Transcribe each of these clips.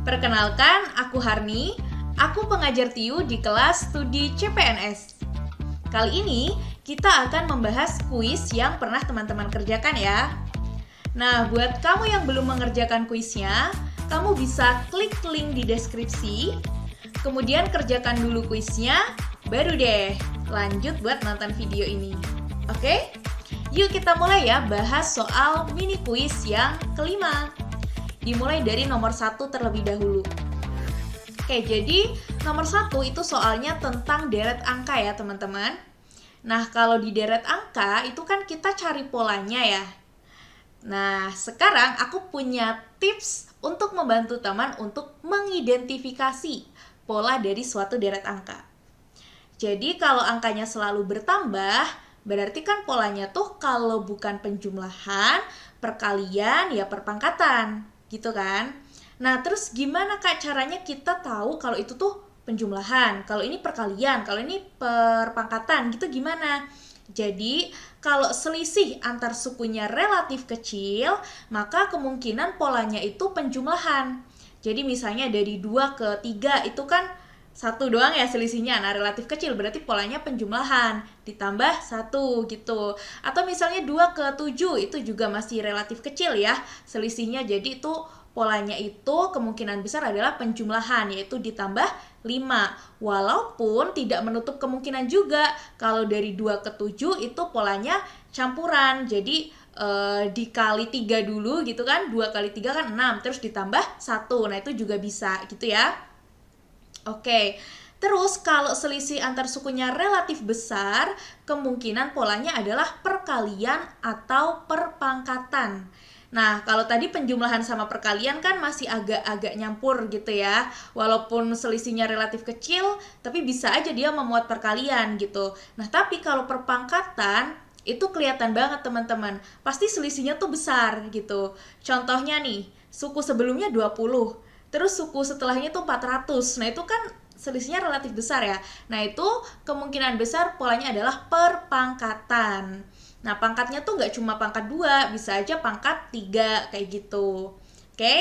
Perkenalkan, aku Harni. Aku pengajar TIU di kelas studi CPNS. Kali ini kita akan membahas kuis yang pernah teman-teman kerjakan ya. Nah, buat kamu yang belum mengerjakan kuisnya, kamu bisa klik link di deskripsi, kemudian kerjakan dulu kuisnya, baru deh lanjut buat nonton video ini. Oke? Yuk kita mulai ya bahas soal mini kuis yang kelima. Dimulai dari nomor 1 terlebih dahulu. Oke, jadi nomor 1 itu soalnya tentang deret angka ya teman-teman. Nah, kalau di deret angka itu kan kita cari polanya ya. Nah, sekarang aku punya tips untuk membantu teman untuk mengidentifikasi pola dari suatu deret angka. Jadi kalau angkanya selalu bertambah, berarti kan polanya tuh kalau bukan penjumlahan, perkalian, ya perpangkatan. Gitu kan? Nah, terus gimana Kak caranya kita tahu kalau itu tuh penjumlahan, kalau ini perkalian, kalau ini perpangkatan, gitu gimana? Jadi, kalau selisih antar sukunya relatif kecil, maka kemungkinan polanya itu penjumlahan. Jadi misalnya dari 2 ke 3 itu kan 1 doang ya selisihnya, nah relatif kecil berarti polanya penjumlahan, ditambah 1 gitu. Atau misalnya 2 ke 7 itu juga masih relatif kecil ya selisihnya, jadi itu polanya itu kemungkinan besar adalah penjumlahan, yaitu ditambah 5. Walaupun tidak menutup kemungkinan juga kalau dari 2 ke 7 itu polanya campuran, jadi dikali 3 dulu gitu kan, 2 kali 3 kan 6, terus ditambah 1, nah itu juga bisa gitu ya. Oke, terus kalau selisih antar sukunya relatif besar, kemungkinan polanya adalah perkalian atau perpangkatan. Nah, kalau tadi penjumlahan sama perkalian kan masih agak-agak nyampur gitu ya. Walaupun selisihnya relatif kecil, tapi bisa aja dia memuat perkalian gitu. Nah, tapi kalau perpangkatan, itu kelihatan banget teman-teman. Pasti selisihnya tuh besar gitu. Contohnya nih, suku sebelumnya 20. Terus suku setelahnya tuh 400. Nah, itu kan selisihnya relatif besar ya. Nah, itu kemungkinan besar polanya adalah perpangkatan. Nah, pangkatnya tuh nggak cuma pangkat 2, bisa aja pangkat 3, kayak gitu. Oke?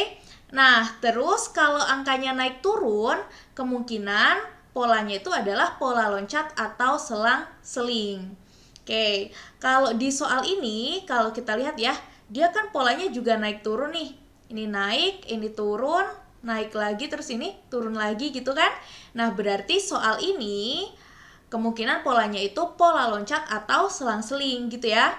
Nah, terus kalau angkanya naik turun, kemungkinan polanya itu adalah pola loncat atau selang-seling. Oke, kalau di soal ini, kalau kita lihat ya, dia kan polanya juga naik turun nih. Ini naik, ini turun, naik lagi, terus ini turun lagi gitu kan. Nah, berarti soal ini kemungkinan polanya itu pola loncat atau selang-seling gitu ya.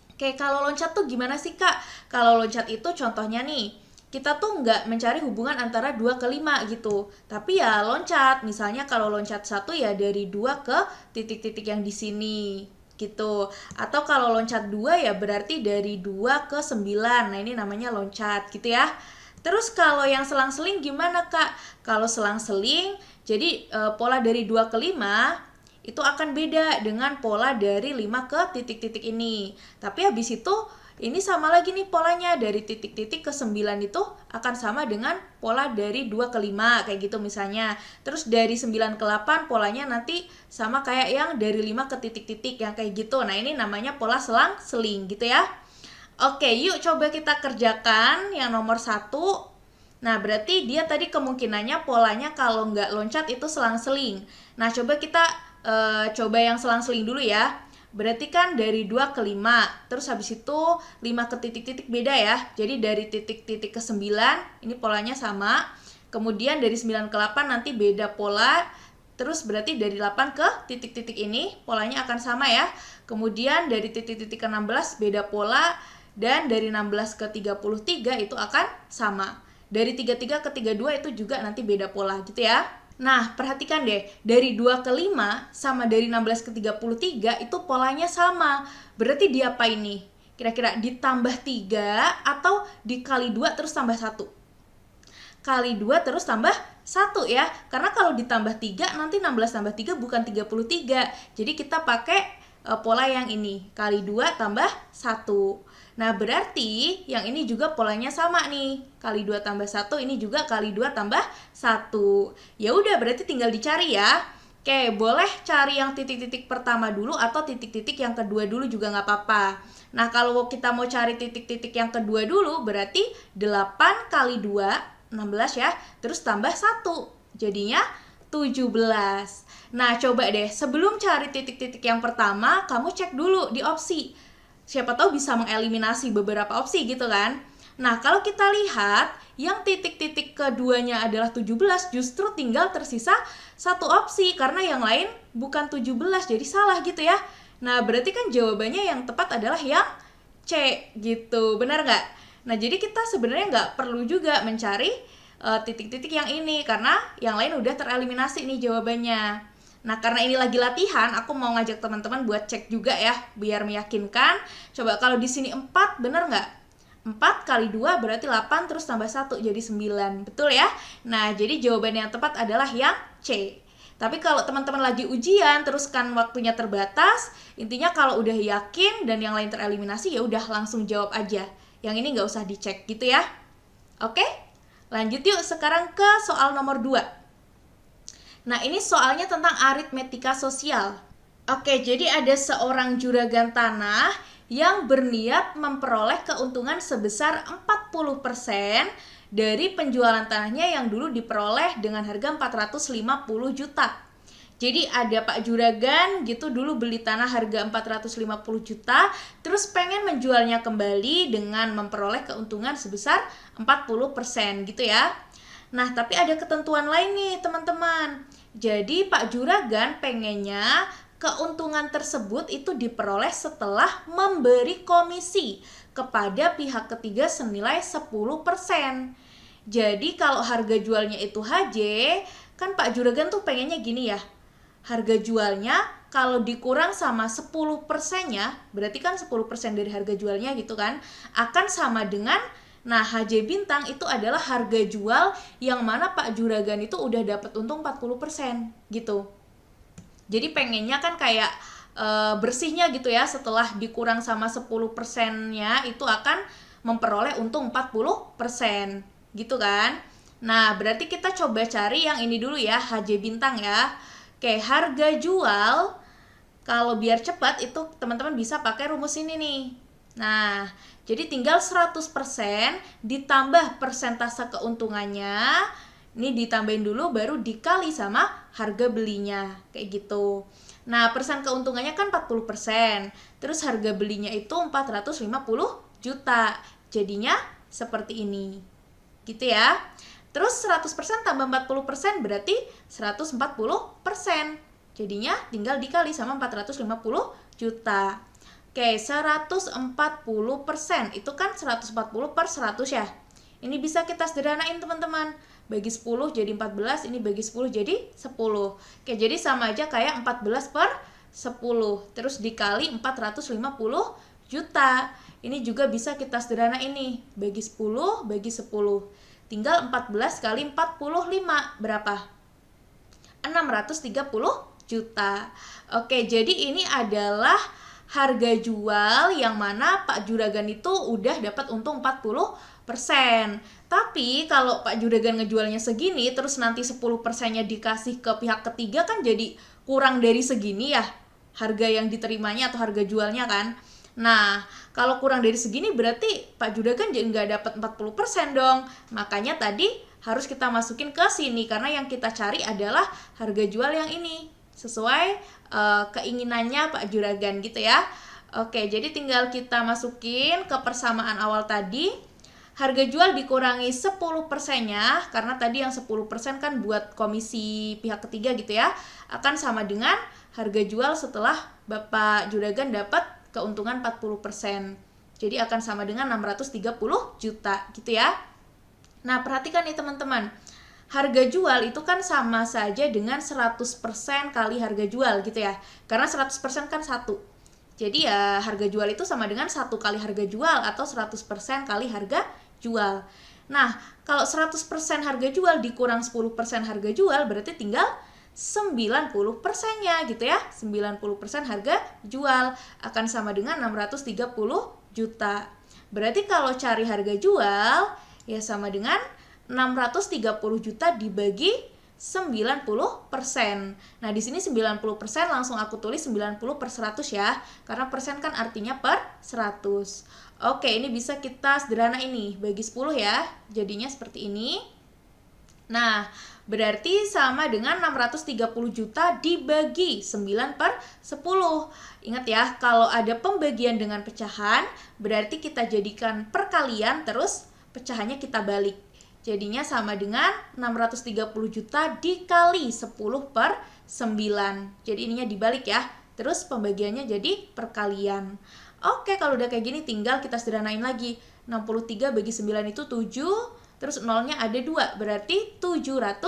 Oke, kalau loncat tuh gimana sih Kak? Kalau loncat itu contohnya nih, kita tuh nggak mencari hubungan antara 2 ke 5 gitu. Tapi ya loncat, misalnya kalau loncat 1 ya dari 2 ke titik-titik yang di sini gitu. Atau kalau loncat 2 ya berarti dari 2 ke 9. Nah, ini namanya loncat gitu ya. Terus kalau yang selang-seling gimana Kak? Kalau selang-seling, jadi pola dari 2 ke 5 itu akan beda dengan pola dari 5 ke titik-titik ini. Tapi habis itu, ini sama lagi nih polanya, dari titik-titik ke 9 itu akan sama dengan pola dari 2 ke 5, kayak gitu misalnya. Terus dari 9 ke 8 polanya nanti sama kayak yang dari 5 ke titik-titik, yang kayak gitu. Nah, ini namanya pola selang-seling gitu ya. Oke, yuk coba kita kerjakan yang nomor 1. Nah, berarti dia tadi kemungkinannya polanya kalau nggak loncat itu selang-seling. Nah, coba kita coba yang selang-seling dulu ya. Berarti kan dari 2 ke 5, terus habis itu 5 ke titik-titik beda ya. Jadi dari titik-titik ke 9, ini polanya sama. Kemudian dari 9 ke 8 nanti beda pola. Terus berarti dari 8 ke titik-titik ini polanya akan sama ya. Kemudian dari titik-titik ke 16 beda pola. Dan dari 16 ke 33 itu akan sama. Dari 33 ke 32 itu juga nanti beda pola gitu ya. Nah, perhatikan deh, dari 2 ke 5 sama dari 16 ke 33 itu polanya sama. Berarti diapain nih? Kira-kira ditambah 3 atau dikali 2 terus tambah 1? Kali 2 terus tambah 1 ya. Karena kalau ditambah 3 nanti 16 tambah 3 bukan 33. Jadi kita pakai pola yang ini, kali 2 tambah 1. Nah, berarti yang ini juga polanya sama nih. Kali 2 tambah 1, ini juga kali 2 tambah 1. Ya udah, berarti tinggal dicari ya. Oke, boleh cari yang titik-titik pertama dulu atau titik-titik yang kedua dulu juga nggak apa-apa. Nah, kalau kita mau cari titik-titik yang kedua dulu, berarti 8 kali 2 16 ya, terus tambah 1, jadinya 17. Nah, coba deh, sebelum cari titik-titik yang pertama, kamu cek dulu di opsi. Siapa tahu bisa mengeliminasi beberapa opsi gitu kan. Nah, kalau kita lihat, yang titik-titik keduanya adalah 17, justru tinggal tersisa satu opsi, karena yang lain bukan 17, jadi salah gitu ya. Nah, berarti kan jawabannya yang tepat adalah yang C gitu, benar nggak? Nah, jadi kita sebenarnya nggak perlu juga mencari titik-titik yang ini, karena yang lain udah tereliminasi nih jawabannya. Nah, karena ini lagi latihan, aku mau ngajak teman-teman buat cek juga ya, biar meyakinkan. Coba kalau di sini 4, bener nggak? 4 kali 2 berarti 8, terus tambah 1, jadi 9. Betul ya? Nah, jadi jawaban yang tepat adalah yang C. Tapi kalau teman-teman lagi ujian, terus kan waktunya terbatas, intinya kalau udah yakin dan yang lain tereliminasi, ya udah langsung jawab aja. Yang ini nggak usah dicek gitu ya. Oke? Lanjut yuk sekarang ke soal nomor 2. Nah, ini soalnya tentang aritmetika sosial. Oke, jadi ada seorang juragan tanah yang berniat memperoleh keuntungan sebesar 40% dari penjualan tanahnya yang dulu diperoleh dengan harga 450 juta. Jadi ada Pak Juragan gitu dulu beli tanah harga 450 juta, terus pengen menjualnya kembali dengan memperoleh keuntungan sebesar 40% gitu ya. Nah, tapi ada ketentuan lain nih teman-teman. Jadi Pak Juragan pengennya keuntungan tersebut itu diperoleh setelah memberi komisi kepada pihak ketiga senilai 10%. Jadi kalau harga jualnya itu HJ, kan Pak Juragan tuh pengennya gini ya. Harga jualnya kalau dikurang sama 10%-nya, berarti kan 10% dari harga jualnya gitu kan, akan sama dengan, nah HJ Bintang itu adalah harga jual yang mana Pak Juragan itu udah dapat untung 40% gitu. Jadi pengennya kan kayak bersihnya gitu ya, setelah dikurang sama 10%-nya itu akan memperoleh untung 40% gitu kan. Nah, berarti kita coba cari yang ini dulu ya, HJ Bintang ya. Oke, harga jual kalau biar cepat itu teman-teman bisa pakai rumus ini nih. Nah, jadi tinggal 100% ditambah persentase keuntungannya. Ini ditambahin dulu baru dikali sama harga belinya. Kayak gitu. Nah, persen keuntungannya kan 40%. Terus harga belinya itu 450 juta. Jadinya seperti ini. Gitu ya. Terus 100% tambah 40% berarti 140%. Jadinya tinggal dikali sama 450 juta. Oke, 140% itu kan 140 per 100 ya. Ini bisa kita sederhanain teman-teman. Bagi 10 jadi 14, ini bagi 10 jadi 10. Oke, jadi sama aja kayak 14 per 10. Terus dikali 450 juta. Ini juga bisa kita sederhanain nih. Bagi 10, bagi 10. Tinggal 14 kali 45 berapa? 630 juta. Oke, jadi ini adalah harga jual yang mana Pak Juragan itu udah dapat untung 40%. Tapi kalau Pak Juragan ngejualnya segini, terus nanti 10%-nya dikasih ke pihak ketiga kan jadi kurang dari segini ya harga yang diterimanya atau harga jualnya kan. Nah, kalau kurang dari segini berarti Pak Juragan jadi nggak dapat 40% dong. Makanya tadi harus kita masukin ke sini karena yang kita cari adalah harga jual yang ini. Sesuai keinginannya Pak Juragan gitu ya. Oke, jadi tinggal kita masukin ke persamaan awal tadi. Harga jual dikurangi 10%-nya, karena tadi yang 10% kan buat komisi pihak ketiga gitu ya. Akan sama dengan harga jual setelah Bapak Juragan dapat keuntungan 40%. Jadi akan sama dengan 630 juta gitu ya. Nah, perhatikan nih teman-teman. Harga jual itu kan sama saja dengan 100% kali harga jual gitu ya. Karena 100% kan 1. Jadi ya harga jual itu sama dengan 1 kali harga jual atau 100% kali harga jual. Nah, kalau 100% harga jual dikurang 10% harga jual berarti tinggal 90%-nya gitu ya. 90% harga jual akan sama dengan 630 juta. Berarti kalau cari harga jual ya sama dengan 630 juta dibagi 90%. Nah, di sini 90% langsung aku tulis 90 per 100 ya. Karena persen kan artinya per 100. Oke, ini bisa kita sederhana ini. Bagi 10 ya. Jadinya seperti ini. Nah, berarti sama dengan 630 juta dibagi 9 per 10. Ingat ya, kalau ada pembagian dengan pecahan, berarti kita jadikan perkalian, terus pecahannya kita balik. Jadinya sama dengan 630 juta dikali 10 per 9. Jadi ininya dibalik ya. Terus pembagiannya jadi perkalian. Oke, kalau udah kayak gini tinggal kita sederhanain lagi. 63 bagi 9 itu 7. Terus nolnya ada 2, berarti 700,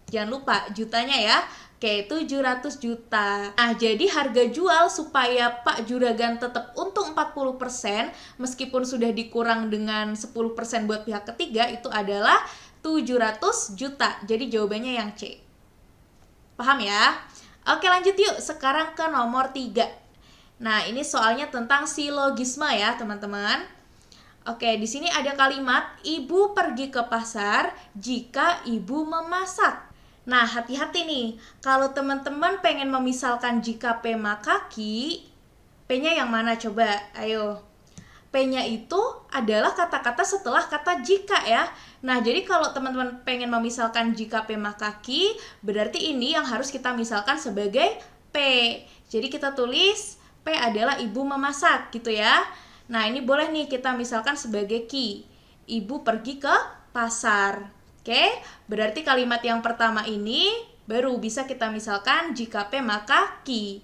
jangan lupa jutanya ya. Oke, 700 juta. Nah, jadi harga jual supaya Pak Juragan tetap untung 40%, meskipun sudah dikurang dengan 10% buat pihak ketiga, itu adalah 700 juta. Jadi jawabannya yang C. Paham ya? Oke, lanjut yuk. Sekarang ke nomor 3. Nah, ini soalnya tentang silogisme ya, teman-teman. Oke, di sini ada kalimat ibu pergi ke pasar jika ibu memasak. Nah, hati-hati nih. Kalau teman-teman pengen memisalkan jika P maka Ki, P-nya yang mana coba? Ayo. P-nya itu adalah kata-kata setelah kata jika ya. Nah, jadi kalau teman-teman pengen memisalkan jika P maka Ki, berarti ini yang harus kita misalkan sebagai P. Jadi kita tulis P adalah ibu memasak gitu ya. Nah, ini boleh nih kita misalkan sebagai Ki. Ibu pergi ke pasar. Oke, berarti kalimat yang pertama ini baru bisa kita misalkan jika P maka Ki.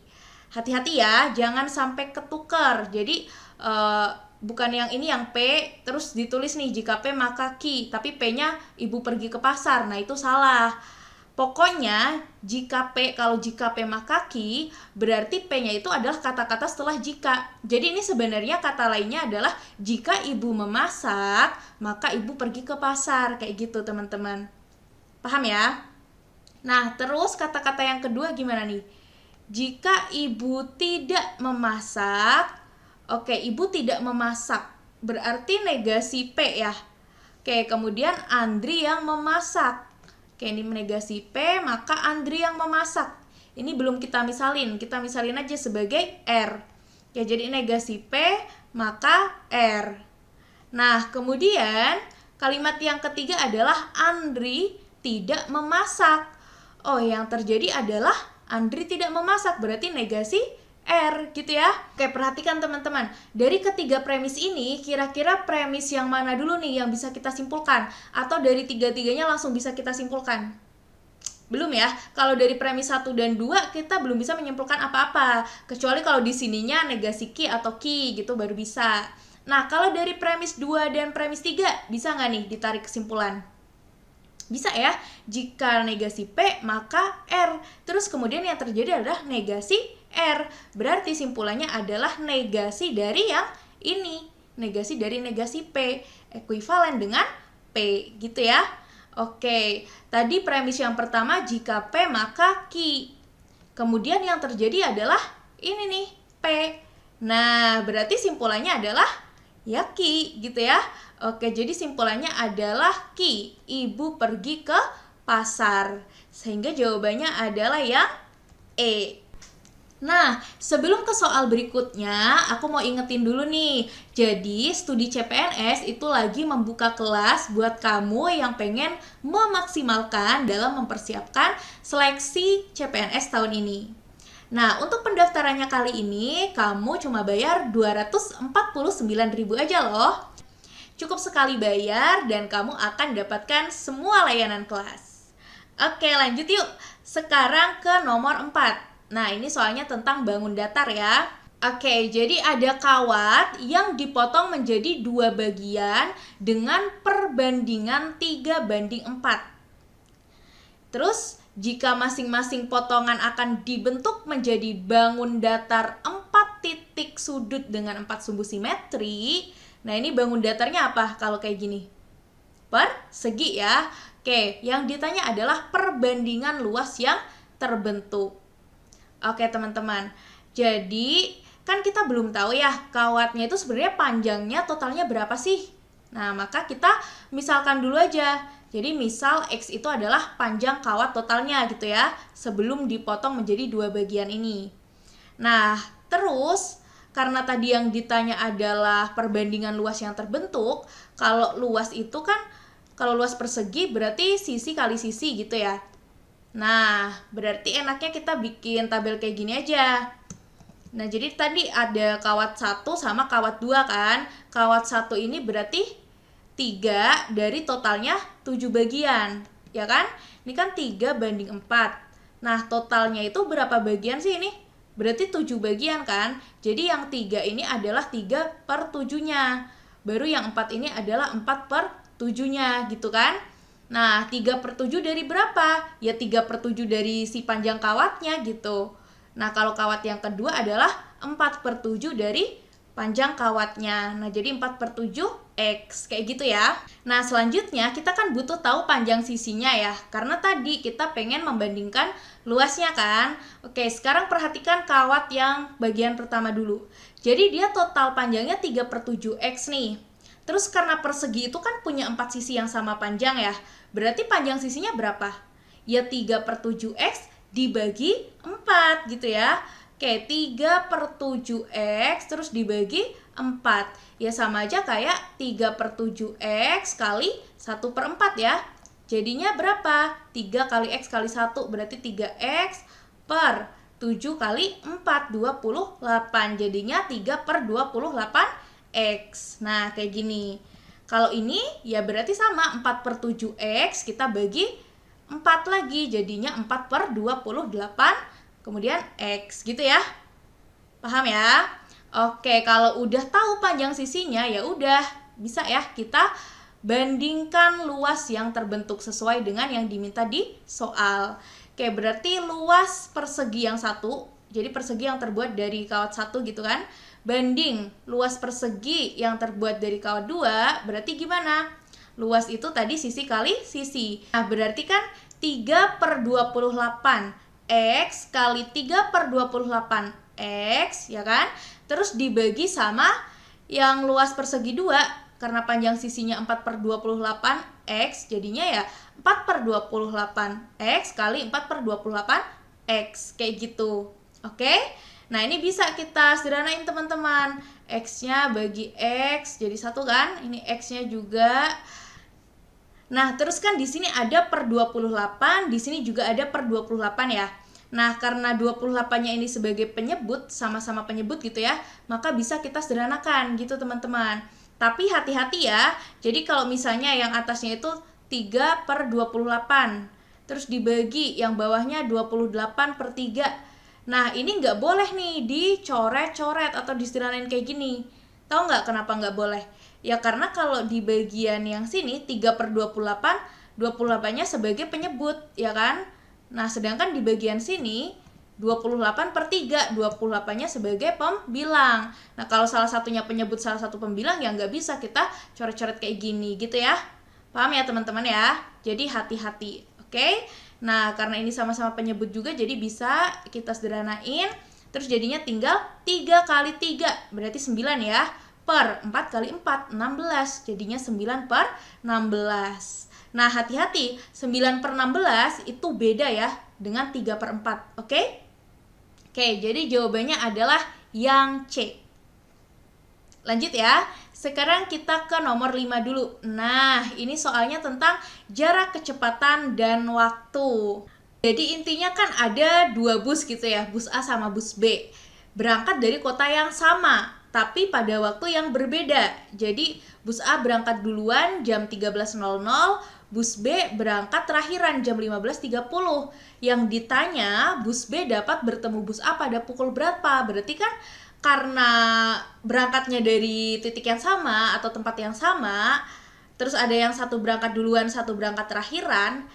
Hati-hati ya, jangan sampai ketukar. Jadi, bukan yang ini yang P, terus ditulis nih jika P maka Ki. Tapi P-nya ibu pergi ke pasar. Nah, itu salah. Pokoknya kalau jika P maka Ki, berarti P-nya itu adalah kata-kata setelah jika. Jadi ini sebenarnya kata lainnya adalah jika ibu memasak, maka ibu pergi ke pasar. Kayak gitu teman-teman. Paham ya? Nah, terus kata-kata yang kedua gimana nih? Jika ibu tidak memasak, oke, ibu tidak memasak. Berarti negasi P ya. Oke, kemudian Andri yang memasak. Oke, ini negasi P, maka Andri yang memasak. Ini belum kita misalin aja sebagai R. Ya, jadi negasi P, maka R. Nah, kemudian kalimat yang ketiga adalah Andri tidak memasak. Oh, yang terjadi adalah Andri tidak memasak, berarti negasi R gitu ya. Oke, perhatikan teman-teman. Dari ketiga premis ini, kira-kira premis yang mana dulu nih yang bisa kita simpulkan? Atau dari tiga-tiganya langsung bisa kita simpulkan? Belum ya. Kalau dari premis 1 dan 2 kita belum bisa menyimpulkan apa-apa. Kecuali kalau di sininya negasi Ki atau Ki gitu baru bisa. Nah, kalau dari premis 2 dan premis 3 bisa nggak nih ditarik kesimpulan? Bisa ya, jika negasi P maka R. Terus kemudian yang terjadi adalah negasi R. Berarti simpulannya adalah negasi dari yang ini. Negasi dari negasi P. Ekuivalen dengan P gitu ya. Oke, tadi premis yang pertama jika P maka Ki. Kemudian yang terjadi adalah ini nih, P. Nah, berarti simpulannya adalah ya Ki gitu ya. Oke, jadi simpulannya adalah Ki. Ibu pergi ke pasar. Sehingga jawabannya adalah yang E. Nah, sebelum ke soal berikutnya, aku mau ingetin dulu nih. Jadi, studi CPNS itu lagi membuka kelas buat kamu yang pengen memaksimalkan dalam mempersiapkan seleksi CPNS tahun ini. Nah, untuk pendaftarannya kali ini, kamu cuma bayar 249.000 aja loh. Cukup sekali bayar dan kamu akan dapatkan semua layanan kelas. Oke, lanjut yuk. Sekarang ke nomor 4. Nah, ini soalnya tentang bangun datar ya. Oke, jadi ada kawat yang dipotong menjadi 2 bagian dengan perbandingan 3:4. Terus, jika masing-masing potongan akan dibentuk menjadi bangun datar 4 titik sudut dengan 4 sumbu simetri. Nah, ini bangun datarnya apa kalau kayak gini? Persegi ya. Oke, yang ditanya adalah perbandingan luas yang terbentuk. Oke, teman-teman. Jadi, kan kita belum tahu ya, kawatnya itu sebenarnya panjangnya totalnya berapa sih? Nah, maka kita misalkan dulu aja. Jadi, misal X itu adalah panjang kawat totalnya gitu ya, sebelum dipotong menjadi 2 bagian ini. Nah, terus karena tadi yang ditanya adalah perbandingan luas yang terbentuk, kalau luas itu kan Kalau luas persegi berarti sisi kali sisi gitu ya. Nah, berarti enaknya kita bikin tabel kayak gini aja. Nah, jadi tadi ada kawat 1 sama kawat 2 kan. Kawat 1 ini berarti 3 dari totalnya 7 bagian, ya kan? Ini kan 3 banding 4. Nah, totalnya itu berapa bagian sih ini? Berarti 7 bagian kan? Jadi yang 3 ini adalah 3 per 7-nya. Baru yang 4 ini adalah 4 per 7-nya gitu kan? Nah, 3 per 7 dari berapa? Ya 3 per 7 dari si panjang kawatnya gitu. Nah, kalau kawat yang kedua adalah 4 per 7 dari panjang kawatnya. Nah, jadi 4 per 7 X, kayak gitu ya. Nah, selanjutnya kita kan butuh tahu panjang sisinya ya. Karena tadi kita pengen membandingkan luasnya kan. Oke, sekarang perhatikan kawat yang bagian pertama dulu. Jadi dia total panjangnya 3 per 7 X nih. Terus karena persegi itu kan punya 4 sisi yang sama panjang ya. Berarti panjang sisinya berapa? Ya 3 per 7 X dibagi 4 gitu ya. Oke, 3 per 7X terus dibagi 4. Ya sama aja kayak 3 per 7X kali 1 per 4 ya. Jadinya berapa? 3 kali X kali 1 berarti 3X per 7 kali 4, 28. Jadinya 3 per 28X. Nah, kayak gini. Kalau ini ya berarti sama 4 per 7X kita bagi 4 lagi. Jadinya 4 per 28 kemudian X gitu ya. Paham ya? Oke, kalau udah tahu panjang sisinya ya udah bisa ya kita bandingkan luas yang terbentuk sesuai dengan yang diminta di soal. Oke, berarti luas persegi yang satu, jadi persegi yang terbuat dari kawat 1 gitu kan, banding luas persegi yang terbuat dari kawat 2, berarti gimana? Luas itu tadi sisi kali sisi. Nah, berarti kan 3 per 28 X kali 3 per 28 X, ya kan? Terus dibagi sama yang luas persegi 2, karena panjang sisinya 4 per 28 X, jadinya ya 4 per 28 X kali 4 per 28 X, kayak gitu. Oke? Nah, ini bisa kita sederhanain teman-teman. X-nya bagi X, jadi 1 kan? Ini X-nya juga. Nah, terus kan di sini ada per 28, di sini juga ada per 28 ya. Nah, karena 28-nya ini sebagai penyebut, sama-sama penyebut gitu ya, maka bisa kita sederhanakan gitu teman-teman. Tapi hati-hati ya, jadi kalau misalnya yang atasnya itu 3 per 28, terus dibagi yang bawahnya 28 per 3. Nah, ini nggak boleh nih dicoret-coret atau disederhanain kayak gini. Tahu nggak kenapa nggak boleh? Ya karena kalau di bagian yang sini 3 per 28, 28-nya sebagai penyebut, ya kan? Nah, sedangkan di bagian sini 28 per 3, 28-nya sebagai pembilang. Nah, kalau salah satunya penyebut, salah satu pembilang, ya nggak bisa kita coret-coret kayak gini gitu ya. Paham ya teman-teman ya? Jadi hati-hati, oke? Nah, karena ini sama-sama penyebut juga, jadi bisa kita sederhanain. Terus jadinya tinggal 3 kali 3, berarti 9 ya. Per 4 kali 4, 16. Jadinya 9 per 16. Nah, hati-hati, 9 per 16 itu beda ya dengan 3 per 4, oke? Oke, jadi jawabannya adalah yang C. Lanjut ya, sekarang kita ke nomor 5 dulu. Nah, ini soalnya tentang jarak kecepatan dan waktu. Jadi intinya kan ada 2 bus gitu ya, bus A sama bus B. Berangkat dari kota yang sama, tapi pada waktu yang berbeda. Jadi bus A berangkat duluan jam 13.00, bus B berangkat terakhiran jam 15.30. Yang ditanya, bus B dapat bertemu bus A pada pukul berapa? Berarti kan karena berangkatnya dari titik yang sama atau tempat yang sama, terus ada yang satu berangkat duluan, satu berangkat terakhiran,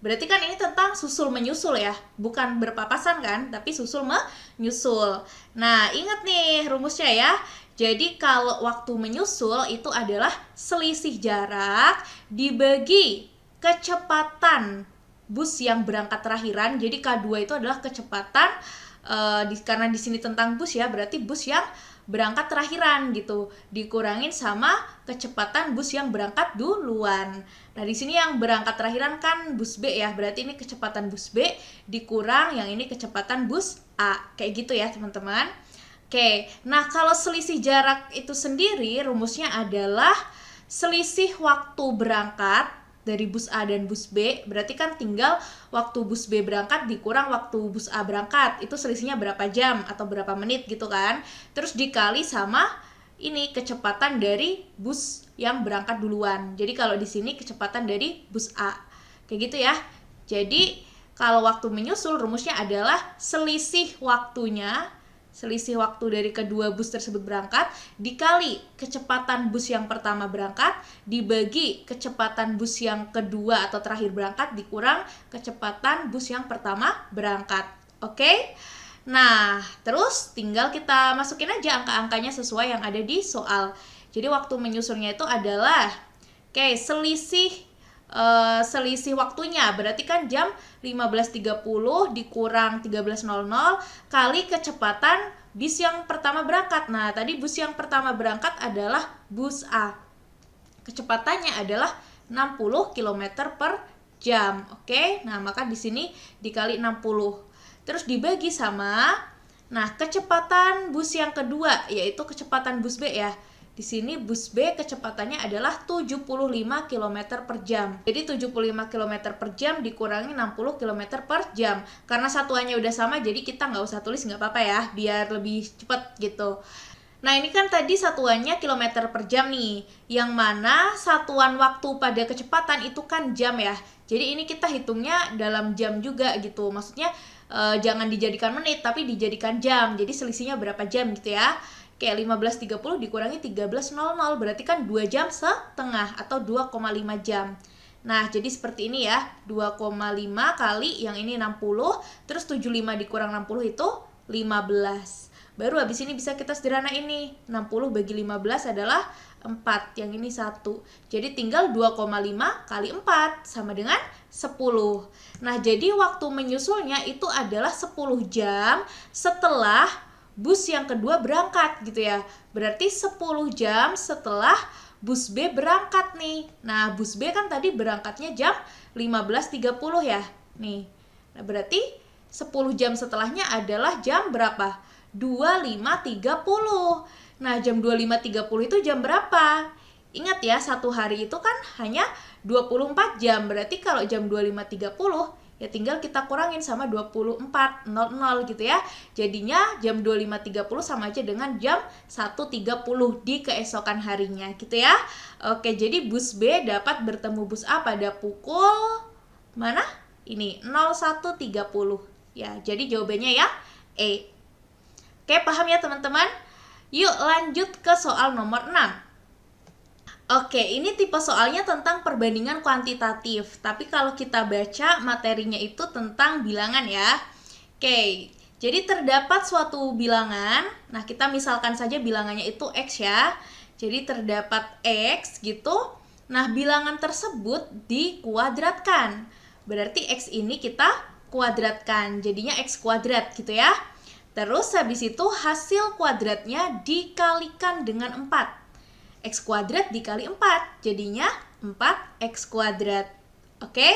berarti kan ini tentang susul menyusul ya, bukan berpapasan kan, tapi susul menyusul. Nah, ingat nih rumusnya ya. Jadi kalau waktu menyusul itu adalah selisih jarak dibagi kecepatan bus yang berangkat terakhiran. Jadi K2 itu adalah kecepatan, karena di sini tentang bus ya, berarti bus yang berangkat terakhiran gitu, dikurangin sama kecepatan bus yang berangkat duluan. Nah, di sini yang berangkat terakhiran kan bus B ya, berarti ini kecepatan bus B dikurang yang ini kecepatan bus A. Kayak gitu ya, teman-teman. Oke, nah kalau selisih jarak itu sendiri rumusnya adalah selisih waktu berangkat dari bus A dan bus B, berarti kan tinggal waktu bus B berangkat dikurang waktu bus A berangkat. Itu selisihnya berapa jam atau berapa menit gitu kan. Terus dikali sama ini kecepatan dari bus yang berangkat duluan. Jadi kalau di sini kecepatan dari bus A. Kayak gitu ya. Jadi kalau waktu menyusul rumusnya adalah selisih waktu dari kedua bus tersebut berangkat dikali kecepatan bus yang pertama berangkat dibagi kecepatan bus yang kedua atau terakhir berangkat dikurang kecepatan bus yang pertama berangkat. Oke? Nah, terus tinggal kita masukin aja angka-angkanya sesuai yang ada di soal. Jadi waktu menyusulnya itu adalah selisih waktunya berarti kan jam 15.30 dikurang 13.00 kali kecepatan bus yang pertama berangkat. Nah, tadi bus yang pertama berangkat adalah bus A. Kecepatannya adalah 60 km per jam. Oke? Nah, maka di sini dikali 60. Terus dibagi sama kecepatan bus yang kedua yaitu kecepatan bus B ya. Di sini bus B kecepatannya adalah 75 km per jam. Jadi 75 km per jam dikurangi 60 km per jam. Karena satuannya udah sama, jadi kita nggak usah tulis, nggak apa-apa ya, biar lebih cepat gitu. Nah, ini kan tadi satuannya kilometer per jam nih. Yang mana satuan waktu pada kecepatan itu kan jam ya. Jadi ini kita hitungnya dalam jam juga gitu. Maksudnya jangan dijadikan menit, tapi dijadikan jam. Jadi selisihnya berapa jam gitu ya. Kayak 15.30 dikurangi 13.00 berarti kan 2 jam setengah atau 2,5 jam. Nah, jadi seperti ini ya. 2,5 kali yang ini 60, terus 75 dikurang 60 itu 15. Baru habis ini bisa kita sederhanain nih. 60 bagi 15 adalah 4, yang ini 1. Jadi tinggal 2,5 kali 4 sama dengan 10. Nah, jadi waktu menyusulnya itu adalah 10 jam setelah bus yang kedua berangkat gitu ya. Berarti 10 jam setelah bus B berangkat nih. Nah, bus B kan tadi berangkatnya jam 15.30 ya. Nih. Nah, berarti 10 jam setelahnya adalah jam berapa? 25.30. Nah, jam 25.30 itu jam berapa? Ingat ya, satu hari itu kan hanya 24 jam. Berarti kalau jam 25.30 ya tinggal kita kurangin sama 24.00 gitu ya. Jadinya jam 25.30 sama aja dengan jam 1.30 di keesokan harinya gitu ya. Oke, jadi bus B dapat bertemu bus A pada pukul mana? Ini 01.30 ya. Jadi jawabannya yang E. Oke, paham ya teman-teman? Yuk lanjut ke soal nomor 6. Oke, ini tipe soalnya tentang perbandingan kuantitatif. Tapi kalau kita baca materinya itu tentang bilangan ya. Oke, jadi terdapat suatu bilangan. Nah, kita misalkan saja bilangannya itu X ya. Jadi terdapat X gitu. Nah, bilangan tersebut dikuadratkan. Berarti X ini kita kuadratkan. Jadinya X kuadrat gitu ya. Terus habis itu hasil kuadratnya dikalikan dengan 4. X kuadrat dikali 4, jadinya 4X kuadrat. Oke?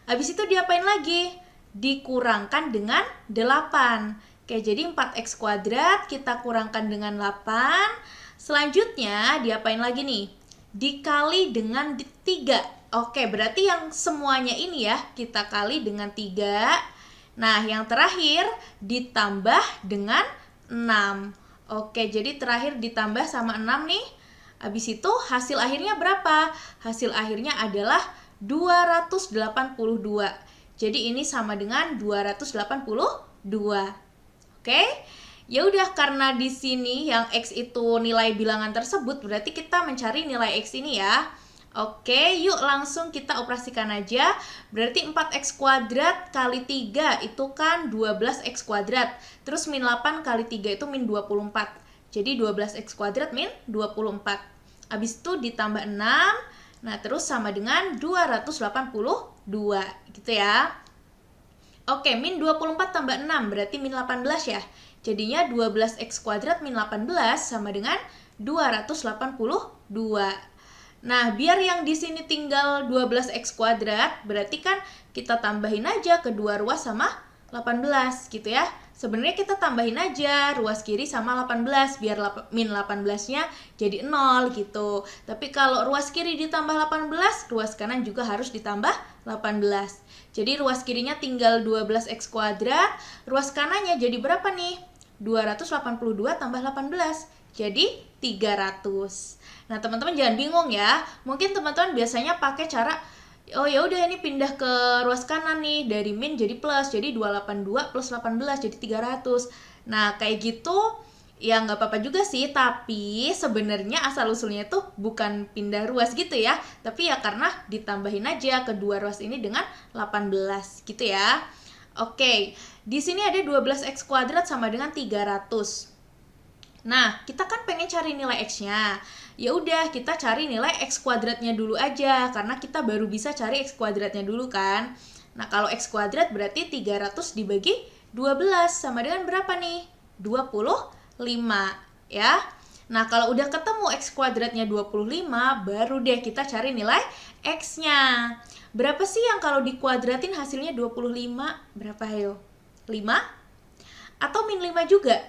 Habis itu diapain lagi? Dikurangkan dengan 8. Oke, jadi 4X kuadrat kita kurangkan dengan 8. Selanjutnya diapain lagi nih? Dikali dengan 3. Oke, berarti yang semuanya ini ya, kita kali dengan 3. Nah, yang terakhir ditambah dengan 6. Oke, jadi terakhir ditambah sama 6 nih. Habis itu hasil akhirnya berapa? Hasil akhirnya adalah 282. Jadi ini sama dengan 282. Oke? Ya udah, karena di sini yang X itu nilai bilangan tersebut, berarti kita mencari nilai X ini ya. Oke, yuk langsung kita operasikan aja. Berarti 4X kuadrat kali 3 itu kan 12X kuadrat. Terus min 8 kali 3 itu min 24. Jadi 12X kuadrat min 24. Habis itu ditambah 6. Nah, terus sama dengan 282 gitu ya. Oke, min 24 tambah 6 berarti min 18 ya. Jadinya 12X kuadrat min 18 sama dengan 282. Nah, biar yang di sini tinggal 12X kuadrat, berarti kan kita tambahin aja kedua ruas sama 18 gitu ya. Sebenarnya kita tambahin aja ruas kiri sama 18 biar min 18-nya jadi 0 gitu. Tapi kalau ruas kiri ditambah 18, ruas kanan juga harus ditambah 18. Jadi ruas kirinya tinggal 12x kuadrat, ruas kanannya jadi berapa nih? 282 tambah 18, jadi 300. Nah, teman-teman jangan bingung ya. Mungkin teman-teman biasanya pakai cara, oh ya udah ini pindah ke ruas kanan nih, dari min jadi plus, jadi 282 plus 18 jadi 300. Nah, kayak gitu ya nggak apa-apa juga sih, tapi sebenarnya asal-usulnya tuh bukan pindah ruas gitu ya, tapi ya karena ditambahin aja kedua ruas ini dengan 18 gitu ya. Oke, di sini ada 12x kuadrat sama dengan 300. Nah, kita kan pengen cari nilai x-nya. Ya udah, kita cari nilai x kuadratnya dulu aja, karena kita baru bisa cari x kuadratnya dulu kan. Nah, kalau x kuadrat berarti 300 dibagi 12 sama dengan berapa nih? 25 ya. Nah, kalau udah ketemu x kuadratnya 25, baru deh kita cari nilai x-nya. Berapa sih yang kalau dikuadratin hasilnya 25? Berapa ayo? 5? Atau min 5 juga?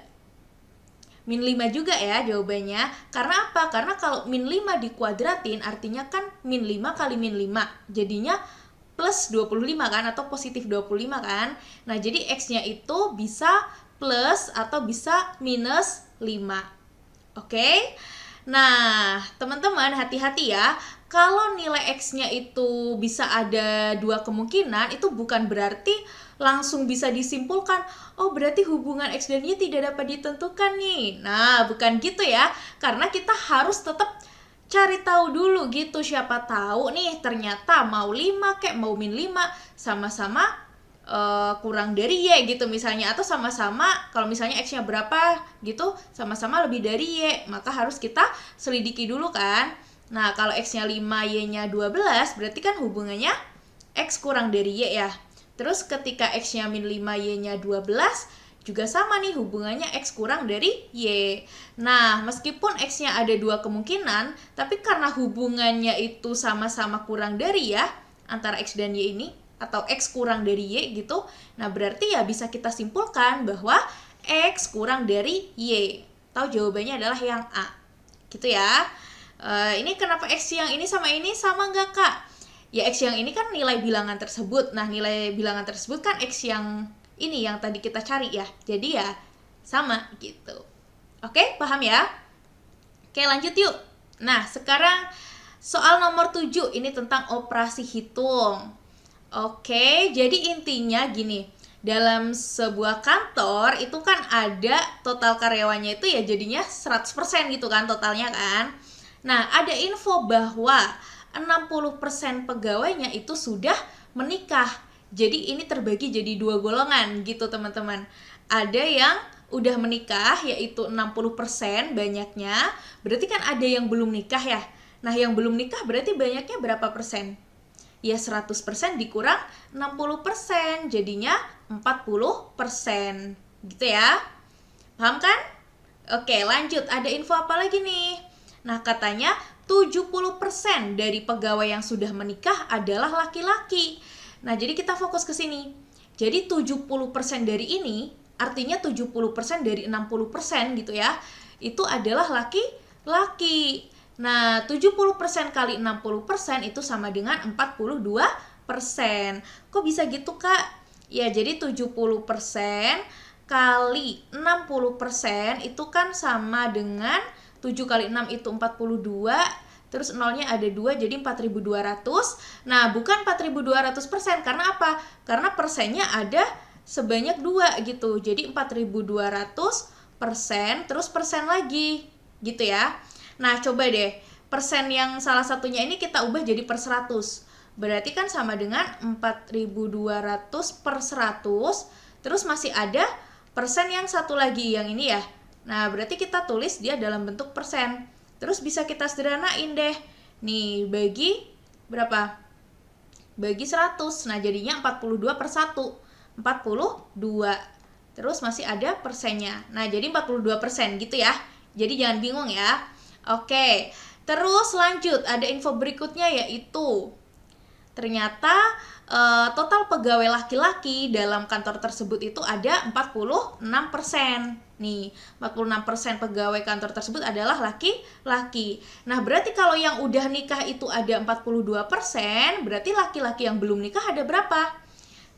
Min 5 juga ya jawabannya. Karena apa? Karena kalau min 5 dikuadratin artinya kan min 5 kali min 5. Jadinya plus 25 kan, atau positif 25 kan. Nah, jadi x-nya itu bisa plus atau bisa minus 5. Oke? Nah, teman-teman hati-hati ya. Kalau nilai x-nya itu bisa ada dua kemungkinan, itu bukan berarti langsung bisa disimpulkan, oh berarti hubungan x dan y tidak dapat ditentukan nih. Nah, bukan gitu ya. Karena kita harus tetap cari tahu dulu gitu. Siapa tahu nih ternyata mau 5 kayak mau min 5 sama-sama kurang dari y gitu misalnya, atau sama-sama kalau misalnya x-nya berapa gitu sama-sama lebih dari y, maka harus kita selidiki dulu kan. Nah, kalau x-nya 5, y-nya 12 berarti kan hubungannya x kurang dari y ya. Terus ketika x-nya min 5, y-nya 12 juga sama nih hubungannya x kurang dari y. Nah, meskipun x-nya ada dua kemungkinan, tapi karena hubungannya itu sama-sama kurang dari ya antara x dan y ini, atau x kurang dari y gitu. Nah, berarti ya bisa kita simpulkan bahwa x kurang dari y. Tahu jawabannya adalah yang A. Gitu ya. Ini kenapa x yang ini sama nggak, Kak? Ya, x yang ini kan nilai bilangan tersebut. Nah, nilai bilangan tersebut kan x yang ini yang tadi kita cari ya. Jadi ya sama gitu. Oke, paham ya? Oke, lanjut yuk. Nah, sekarang soal nomor 7 ini tentang operasi hitung. Oke, jadi intinya gini, dalam sebuah kantor itu kan ada total karyawannya itu ya jadinya 100% gitu kan totalnya kan. Nah, ada info bahwa 60% pegawainya itu sudah menikah. Jadi ini terbagi jadi dua golongan gitu teman-teman. Ada yang udah menikah yaitu 60% banyaknya, berarti kan ada yang belum nikah ya. Nah, yang belum nikah berarti banyaknya berapa persen? Ya 100% dikurang 60%, jadinya 40% gitu ya. Paham kan? Oke, lanjut. Ada info apa lagi nih? Nah, katanya 70% dari pegawai yang sudah menikah adalah laki-laki. Nah, jadi kita fokus ke sini. Jadi 70% dari ini, artinya 70% dari 60% gitu ya, itu adalah laki-laki. Nah, 70% kali 60% itu sama dengan 42%. Kok bisa gitu, Kak? Ya, jadi 70% kali 60% itu kan sama dengan 7 kali 6 itu 42, terus nolnya ada 2, jadi 4.200. Nah, bukan 4.200%, karena apa? Karena persennya ada sebanyak 2 gitu. Jadi 4.200%, terus persen lagi, gitu ya. Nah, coba deh, persen yang salah satunya ini kita ubah jadi per 100. Berarti kan sama dengan 4.200 per 100, terus masih ada persen yang satu lagi, yang ini ya. Nah, berarti kita tulis dia dalam bentuk persen. Terus bisa kita sederhanain deh. Nih, bagi berapa? Bagi 100. Nah, jadinya 42 per 1. 42. Terus masih ada persennya. Nah, jadi 42% gitu ya. Jadi jangan bingung ya. Oke, terus lanjut. Ada info berikutnya yaitu Ternyata total pegawai laki-laki dalam kantor tersebut itu ada 46%. Nih, 46% pegawai kantor tersebut adalah laki-laki. Nah, berarti kalau yang udah nikah itu ada 42%, berarti laki-laki yang belum nikah ada berapa?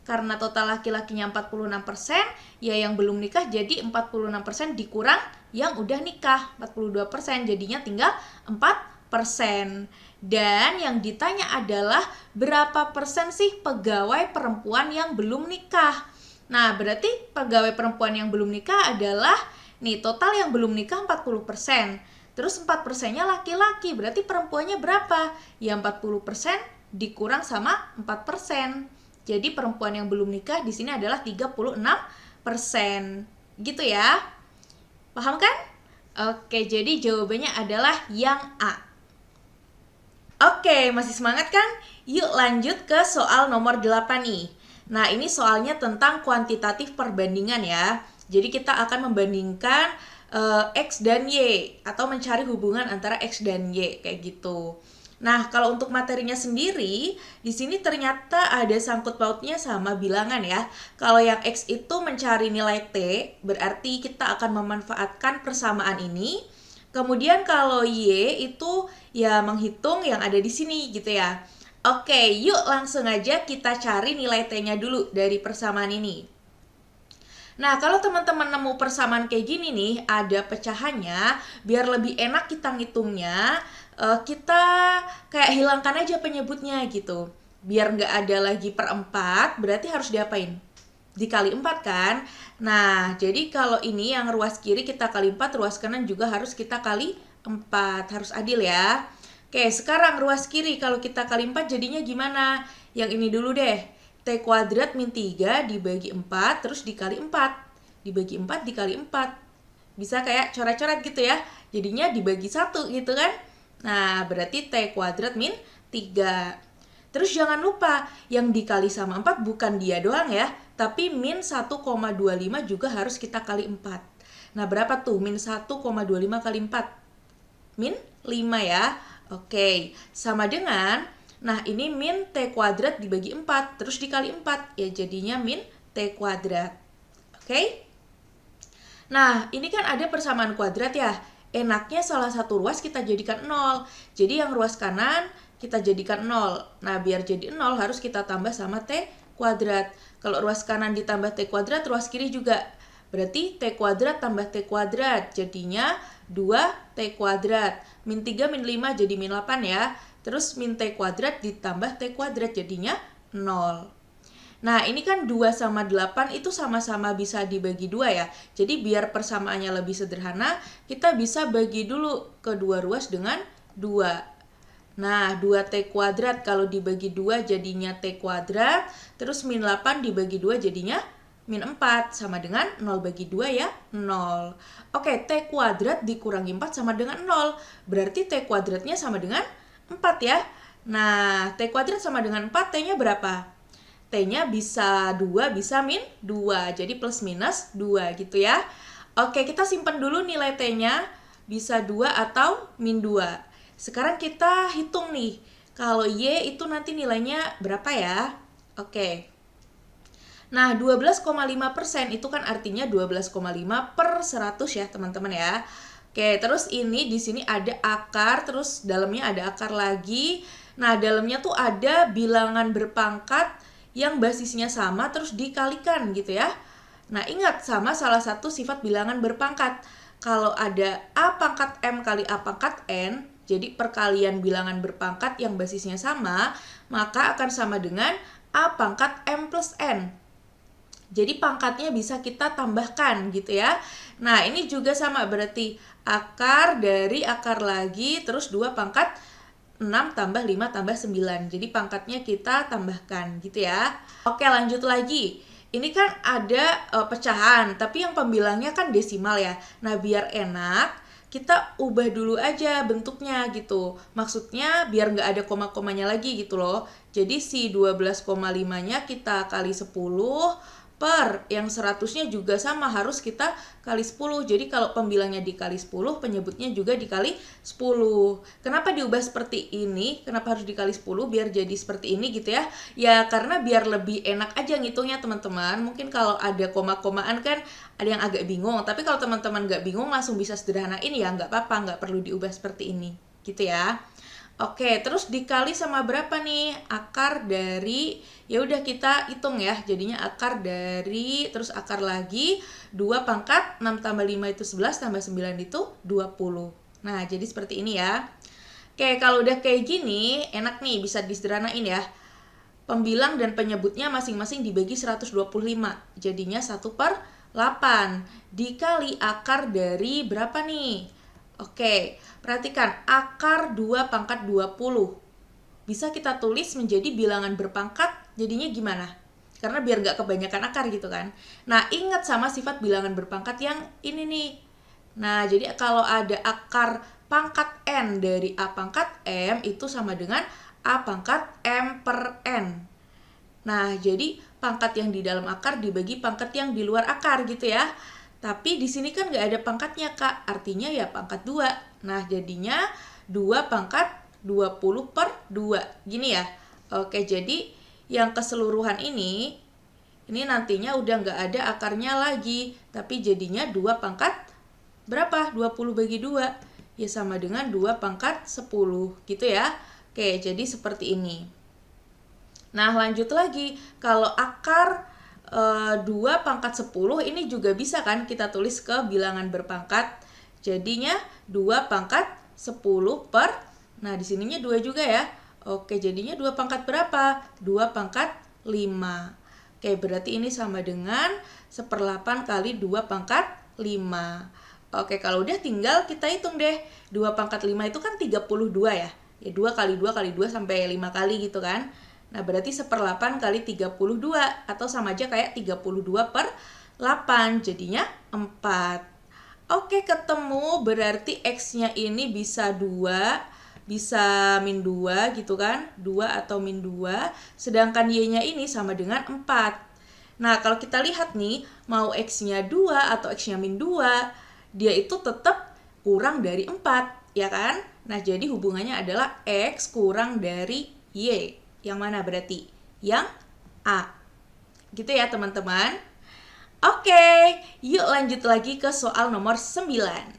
Karena total laki-lakinya 46%, ya yang belum nikah jadi 46% dikurang yang udah nikah, 42%, jadinya tinggal 4%. Dan yang ditanya adalah berapa persen sih pegawai perempuan yang belum nikah? Nah, berarti pegawai perempuan yang belum nikah adalah, nih total yang belum nikah 40%. Terus 4%-nya laki-laki, berarti perempuannya berapa? Ya 40% dikurang sama 4%. Jadi perempuan yang belum nikah di sini adalah 36%. Gitu ya. Paham kan? Oke, jadi jawabannya adalah yang A. Oke, masih semangat kan? Yuk lanjut ke soal nomor 8 nih. Nah, ini soalnya tentang kuantitatif perbandingan ya. Jadi kita akan membandingkan X dan Y atau mencari hubungan antara X dan Y kayak gitu. Nah, kalau untuk materinya sendiri, di sini ternyata ada sangkut pautnya sama bilangan ya. Kalau yang X itu mencari nilai T, berarti kita akan memanfaatkan persamaan ini. Kemudian kalau Y itu ya menghitung yang ada di sini gitu ya. Oke, yuk langsung aja kita cari nilai T-nya dulu dari persamaan ini. Nah, kalau teman-teman nemu persamaan kayak gini nih, ada pecahannya, biar lebih enak kita ngitungnya, kita kayak hilangkan aja penyebutnya gitu. Biar nggak ada lagi per 4, berarti harus diapain? Dikali 4 kan? Nah, jadi kalau ini yang ruas kiri kita kali 4, ruas kanan juga harus kita kali 4. Harus adil ya. Oke, sekarang ruas kiri kalau kita kali 4 jadinya gimana? Yang ini dulu deh. T kuadrat min 3 dibagi 4, terus dikali 4. Dibagi 4 dikali 4. Bisa kayak coret-coret gitu ya. Jadinya dibagi 1 gitu kan? Nah, berarti T kuadrat min 3. Terus jangan lupa, yang dikali sama 4 bukan dia doang ya, tapi min 1,25 juga harus kita kali 4. Nah, berapa tuh min 1,25 kali 4? Min 5 ya. Oke, sama dengan, nah ini min T kuadrat dibagi 4, terus dikali 4, ya jadinya min T kuadrat. Oke? Nah, ini kan ada persamaan kuadrat ya. Enaknya salah satu ruas kita jadikan 0. Jadi yang ruas kanan kita jadikan 0. Nah, biar jadi 0 harus kita tambah sama T kuadrat. Kalau ruas kanan ditambah T kuadrat, ruas kiri juga. Berarti T kuadrat tambah T kuadrat. Jadinya 2T kuadrat. Min 3 min 5 jadi min 8 ya. Terus min T kuadrat ditambah T kuadrat jadinya 0. Nah, ini kan 2 sama 8 itu sama-sama bisa dibagi 2 ya. Jadi biar persamaannya lebih sederhana, kita bisa bagi dulu kedua ruas dengan 2. Nah, 2T kuadrat kalau dibagi 2 jadinya T kuadrat, terus min 8 dibagi 2 jadinya min 4, sama dengan 0 bagi 2 ya, 0. Oke, T kuadrat dikurangi 4 sama dengan 0, berarti T kuadratnya sama dengan 4 ya. Nah, T kuadrat sama dengan 4, T-nya berapa? T-nya bisa 2, bisa min 2, jadi plus minus 2 gitu ya. Oke, kita simpan dulu nilai T-nya, bisa 2 atau min 2. Sekarang kita hitung nih, kalau Y itu nanti nilainya berapa ya? Oke. Nah, 12,5% itu kan artinya 12,5 per 100 ya teman-teman ya. Oke, terus ini di sini ada akar, terus dalamnya ada akar lagi. Nah, dalamnya tuh ada bilangan berpangkat yang basisnya sama terus dikalikan gitu ya. Nah, ingat sama salah satu sifat bilangan berpangkat. Kalau ada A pangkat M kali A pangkat N, jadi perkalian bilangan berpangkat yang basisnya sama, maka akan sama dengan A pangkat M plus N. Jadi pangkatnya bisa kita tambahkan gitu ya. Nah, ini juga sama, berarti akar dari akar lagi, terus 2 pangkat 6 tambah 5 tambah 9. Jadi pangkatnya kita tambahkan gitu ya. Oke, lanjut lagi. Ini kan ada pecahan, tapi yang pembilangnya kan desimal ya. Nah, biar enak, kita ubah dulu aja bentuknya gitu. Maksudnya biar nggak ada koma-komanya lagi gitu loh. Jadi si 12,5-nya kita kali 10, per yang 100-nya juga sama, harus kita kali 10. Jadi kalau pembilangnya dikali 10, penyebutnya juga dikali 10. Kenapa diubah seperti ini? Kenapa harus dikali 10? Biar jadi seperti ini gitu ya. Ya karena biar lebih enak aja ngitungnya teman-teman. Mungkin kalau ada koma-komaan kan ada yang agak bingung. Tapi kalau teman-teman nggak bingung langsung bisa sederhanain ya nggak apa-apa, nggak perlu diubah seperti ini. Gitu ya. Oke, terus dikali sama berapa nih? Akar dari, ya udah kita hitung ya. Jadinya akar dari, terus akar lagi, 2 pangkat 6 tambah 5 itu 11, tambah 9 itu 20. Nah, jadi seperti ini ya. Oke, kalau udah kayak gini, enak nih, bisa disederhanain ya. Pembilang dan penyebutnya masing-masing dibagi 125. Jadinya 1/8. Dikali akar dari berapa nih? Oke, perhatikan akar 2 pangkat 20. Bisa kita tulis menjadi bilangan berpangkat, jadinya gimana? Karena biar nggak kebanyakan akar gitu kan. Nah, ingat sama sifat bilangan berpangkat yang ini nih. Nah, jadi kalau ada akar pangkat N dari A pangkat M, itu sama dengan A pangkat M per N. Nah, jadi pangkat yang di dalam akar dibagi pangkat yang di luar akar gitu ya. Tapi di sini kan nggak ada pangkatnya, Kak. Artinya ya pangkat 2. Nah, jadinya 2 pangkat 20/2. Gini ya. Oke, jadi yang keseluruhan ini nantinya udah nggak ada akarnya lagi. Tapi jadinya 2 pangkat berapa? 20 bagi 2. Ya sama dengan 2 pangkat 10. Gitu ya. Oke, jadi seperti ini. Nah, lanjut lagi. Kalau akar 2 pangkat 10 ini juga bisa kan kita tulis ke bilangan berpangkat. Jadinya 2 pangkat 10 per, nah di sininya 2 juga ya. Oke, jadinya 2 pangkat berapa? 2 pangkat 5. Oke, berarti ini sama dengan 1/8 kali 2 pangkat 5. Oke, kalau udah tinggal kita hitung deh. 2 pangkat 5 itu kan 32 ya. Ya 2 kali 2 kali 2 sampai 5 kali gitu kan. Nah, berarti 1/8 kali 32, atau sama aja kayak 32/8, jadinya 4. Oke, ketemu, berarti X-nya ini bisa 2, bisa min 2 gitu kan, 2 atau min 2, sedangkan Y-nya ini sama dengan 4. Nah, kalau kita lihat nih, mau X-nya 2 atau X-nya min 2, dia itu tetap kurang dari 4, ya kan? Nah, jadi hubungannya adalah X kurang dari Y. Yang mana berarti? Yang A. Gitu ya teman-teman. Oke, yuk lanjut lagi ke soal nomor 9.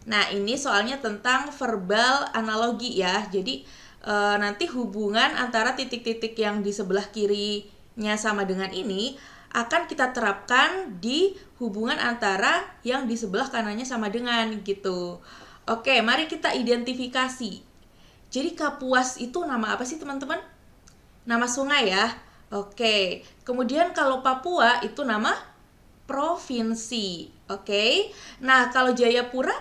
Nah, ini soalnya tentang verbal analogi ya. Jadi nanti hubungan antara titik-titik yang di sebelah kirinya sama dengan ini akan kita terapkan di hubungan antara yang di sebelah kanannya sama dengan gitu. Oke, mari kita identifikasi. Jadi Kapuas itu nama apa sih teman-teman? Nama sungai ya. Oke. Kemudian kalau Papua itu nama provinsi. Oke. Nah, kalau Jayapura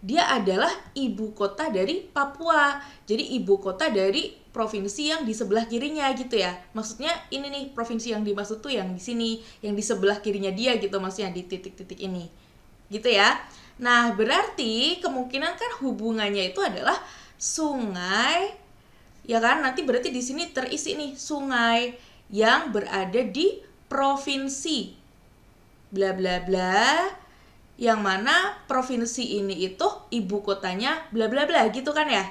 dia adalah ibu kota dari Papua. Jadi ibu kota dari provinsi yang di sebelah kirinya gitu ya. Maksudnya ini nih provinsi yang dimaksud tuh yang di sini, yang di sebelah kirinya dia gitu, maksudnya di titik-titik ini. Gitu ya. Nah, berarti kemungkinan kan hubungannya itu adalah sungai, ya kan? Nanti berarti di sini terisi nih sungai yang berada di provinsi bla bla bla, yang mana provinsi ini itu ibu kotanya bla bla bla gitu kan ya.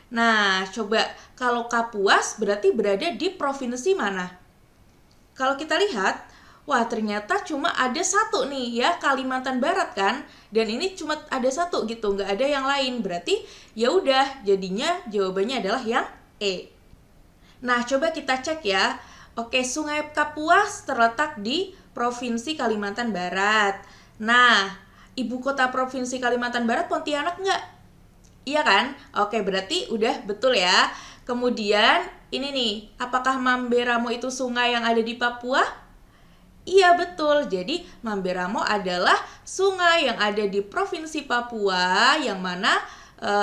Nah, coba kalau Kapuas berarti berada di provinsi mana? Kalau kita lihat, wah ternyata cuma ada satu nih ya, Kalimantan Barat kan, dan ini cuma ada satu gitu, nggak ada yang lain. Berarti ya udah, jadinya jawabannya adalah yang E. Nah, coba kita cek ya. Oke, Sungai Kapuas terletak di Provinsi Kalimantan Barat. Nah, ibu kota Provinsi Kalimantan Barat Pontianak nggak? Iya kan? Oke, berarti udah betul ya. Kemudian, ini nih, apakah Mamberamo itu sungai yang ada di Papua? Iya, betul. Jadi, Mamberamo adalah sungai yang ada di Provinsi Papua, yang mana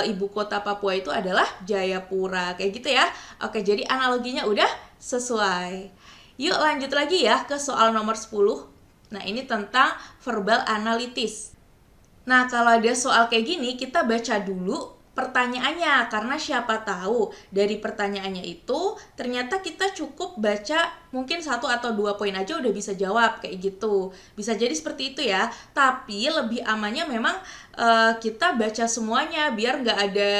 ibu kota Papua itu adalah Jayapura. Kayak gitu ya. Oke, jadi analoginya udah sesuai. Yuk lanjut lagi ya ke soal nomor 10. Nah, ini tentang verbal analitis. Nah, kalau ada soal kayak gini, kita baca dulu pertanyaannya, karena siapa tahu dari pertanyaannya itu ternyata kita cukup baca mungkin 1 atau 2 poin aja udah bisa jawab kayak gitu. Bisa jadi seperti itu ya, tapi lebih amannya memang kita baca semuanya biar nggak ada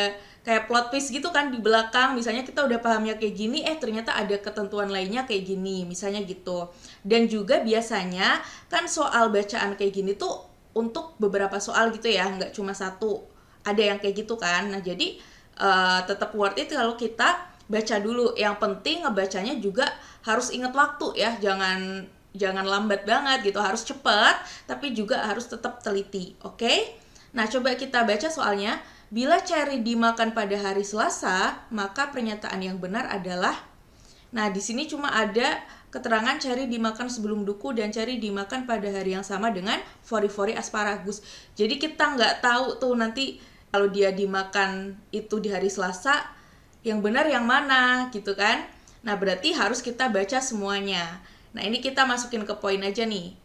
kayak plot twist gitu kan di belakang. Misalnya kita udah pahamnya kayak gini, ternyata ada ketentuan lainnya kayak gini, misalnya gitu. Dan juga biasanya kan soal bacaan kayak gini tuh untuk beberapa soal gitu ya, nggak cuma satu. Ada yang kayak gitu kan. Nah, jadi tetap worth it kalau kita baca dulu. Yang penting ngebacanya juga harus ingat waktu ya. Jangan lambat banget gitu, harus cepat tapi juga harus tetap teliti. Oke? Nah, coba kita baca soalnya. Bila cherry dimakan pada hari Selasa, maka pernyataan yang benar adalah. Nah, di sini cuma ada keterangan cherry dimakan sebelum duku dan cherry dimakan pada hari yang sama dengan fori-fori asparagus. Jadi kita nggak tahu tuh nanti kalau dia dimakan itu di hari Selasa, yang benar yang mana gitu kan. Nah, berarti harus kita baca semuanya. Nah, ini kita masukin ke poin aja nih.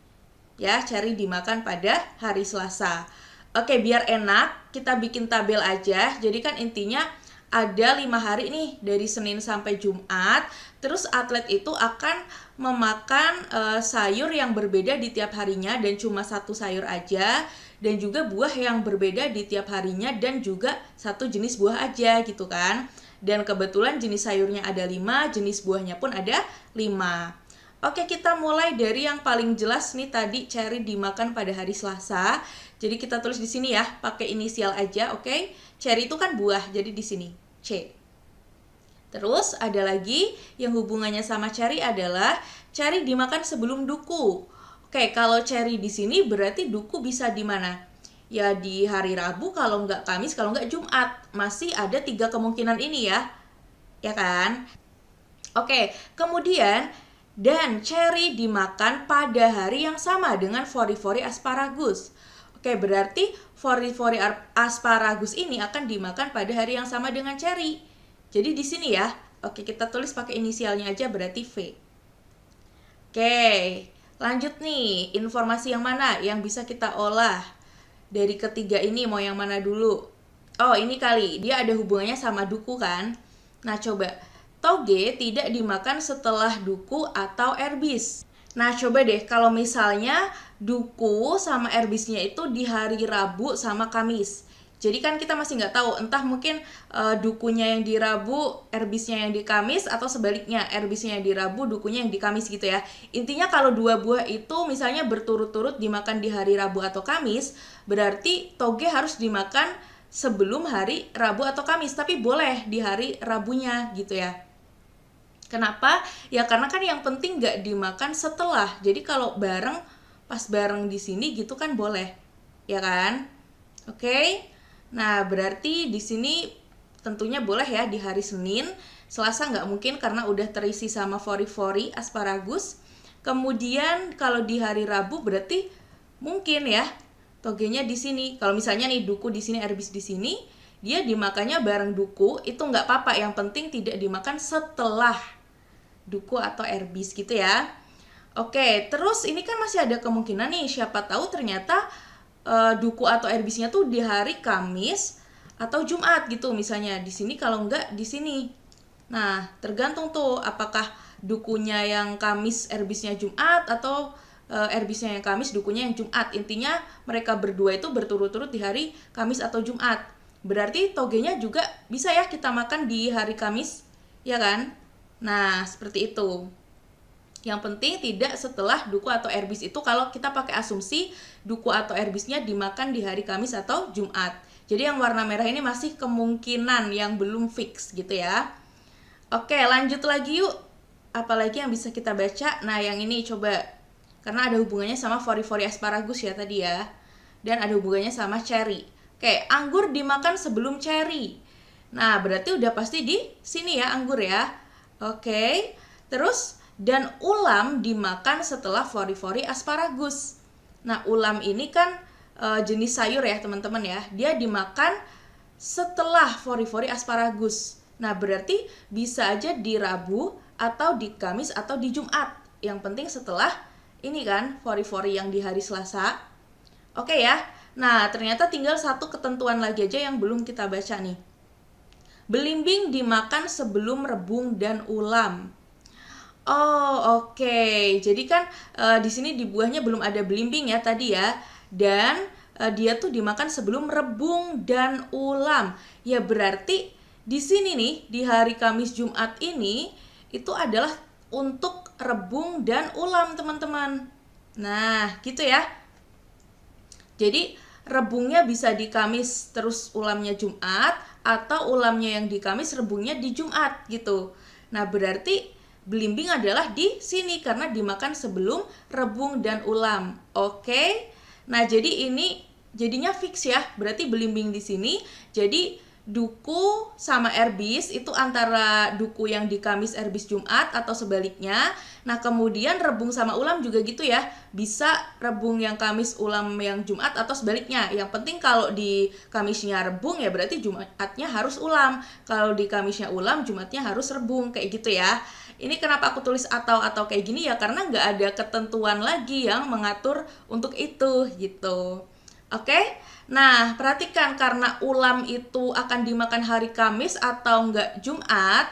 Ya, cherry dimakan pada hari Selasa. Oke, biar enak, kita bikin tabel aja. Jadi kan intinya ada 5 hari nih, dari Senin sampai Jumat. Terus atlet itu akan memakan sayur yang berbeda di tiap harinya dan cuma 1 sayur aja. Dan juga buah yang berbeda di tiap harinya dan juga 1 jenis buah aja gitu kan. Dan kebetulan jenis sayurnya ada 5, jenis buahnya pun ada 5. Oke, kita mulai dari yang paling jelas nih tadi, cherry dimakan pada hari Selasa. Jadi kita tulis di sini ya, pakai inisial aja, oke? Cherry itu kan buah, jadi di sini C. Terus ada lagi yang hubungannya sama cherry adalah cherry dimakan sebelum duku. Oke, kalau cherry di sini berarti duku bisa di mana? Ya di hari Rabu, kalau nggak Kamis, kalau nggak Jumat. Masih ada 3 kemungkinan ini ya. Ya kan? Oke, kemudian dan cherry dimakan pada hari yang sama dengan fori-fori asparagus. Oke, berarti fori-fori asparagus ini akan dimakan pada hari yang sama dengan cherry. Jadi di sini ya. Oke, kita tulis pakai inisialnya aja berarti V. Oke, lanjut nih. Informasi yang mana yang bisa kita olah? Dari ketiga ini mau yang mana dulu? Oh, ini kali. Dia ada hubungannya sama duku kan? Nah, coba. Toge tidak dimakan setelah duku atau erbis. Nah, coba deh kalau misalnya duku sama erbisnya itu di hari Rabu sama Kamis. Jadi kan kita masih nggak tahu, entah mungkin dukunya yang di Rabu, erbisnya yang di Kamis, atau sebaliknya, erbisnya yang di Rabu, dukunya yang di Kamis gitu ya. Intinya kalau 2 buah itu misalnya berturut-turut dimakan di hari Rabu atau Kamis, berarti toge harus dimakan sebelum hari Rabu atau Kamis, tapi boleh di hari Rabunya gitu ya. Kenapa? Ya karena kan yang penting nggak dimakan setelah. Jadi kalau bareng, pas bareng di sini gitu kan boleh, ya kan? Oke. Nah, berarti di sini tentunya boleh ya di hari Senin. Selasa nggak mungkin karena udah terisi sama fori-fori asparagus. Kemudian kalau di hari Rabu berarti mungkin ya togenya di sini. Kalau misalnya nih duku di sini, erbis di sini, dia dimakannya bareng duku, itu nggak apa-apa. Yang penting tidak dimakan setelah duku atau erbis gitu ya. Oke, terus ini kan masih ada kemungkinan nih, siapa tahu ternyata duku atau erbisnya tuh di hari Kamis atau Jumat gitu misalnya. Di sini kalau enggak di sini. Nah, tergantung tuh apakah dukunya yang Kamis, erbisnya Jumat, atau erbisnya yang Kamis, dukunya yang Jumat. Intinya mereka berdua itu berturut-turut di hari Kamis atau Jumat. Berarti togenya juga bisa ya kita makan di hari Kamis, ya kan? Nah, seperti itu. Yang penting tidak setelah duku atau erbis itu kalau kita pakai asumsi duku atau erbisnya dimakan di hari Kamis atau Jumat. Jadi yang warna merah ini masih kemungkinan yang belum fix gitu ya. Oke, lanjut lagi yuk. Apalagi yang bisa kita baca? Nah, yang ini coba. Karena ada hubungannya sama fori-fori asparagus ya tadi ya. Dan ada hubungannya sama cherry. Oke, anggur dimakan sebelum cherry. Nah, berarti udah pasti di sini ya anggur ya. Oke, terus dan ulam dimakan setelah fori-fori asparagus. Nah, ulam ini kan jenis sayur ya teman-teman ya. Dia dimakan setelah fori-fori asparagus. Nah, berarti bisa aja di Rabu atau di Kamis atau di Jumat. Yang penting setelah ini kan fori-fori yang di hari Selasa. Oke ya. Nah, ternyata tinggal satu ketentuan lagi aja yang belum kita baca nih. Belimbing dimakan sebelum rebung dan ulam. Oh, oke. Jadi kan di sini di buahnya belum ada belimbing ya tadi ya. Dan dia tuh dimakan sebelum rebung dan ulam. Ya berarti di sini nih di hari Kamis Jumat ini itu adalah untuk rebung dan ulam, teman-teman. Nah, gitu ya. Jadi rebungnya bisa di Kamis terus ulamnya Jumat, atau ulamnya yang di Kamis rebungnya di Jumat gitu. Nah, berarti belimbing adalah di sini karena dimakan sebelum rebung dan ulam. Oke. Nah, jadi ini jadinya fix ya. Berarti belimbing di sini jadi duku sama erbis itu antara duku yang di Kamis erbis Jumat atau sebaliknya. Nah, kemudian rebung sama ulam juga gitu ya. Bisa rebung yang Kamis, ulam yang Jumat atau sebaliknya. Yang penting kalau di Kamisnya rebung ya berarti Jumatnya harus ulam. Kalau di Kamisnya ulam, Jumatnya harus rebung, kayak gitu ya. Ini kenapa aku tulis atau kayak gini ya, karena nggak ada ketentuan lagi yang mengatur untuk itu gitu. Oke, nah perhatikan karena ulam itu akan dimakan hari Kamis atau enggak Jumat,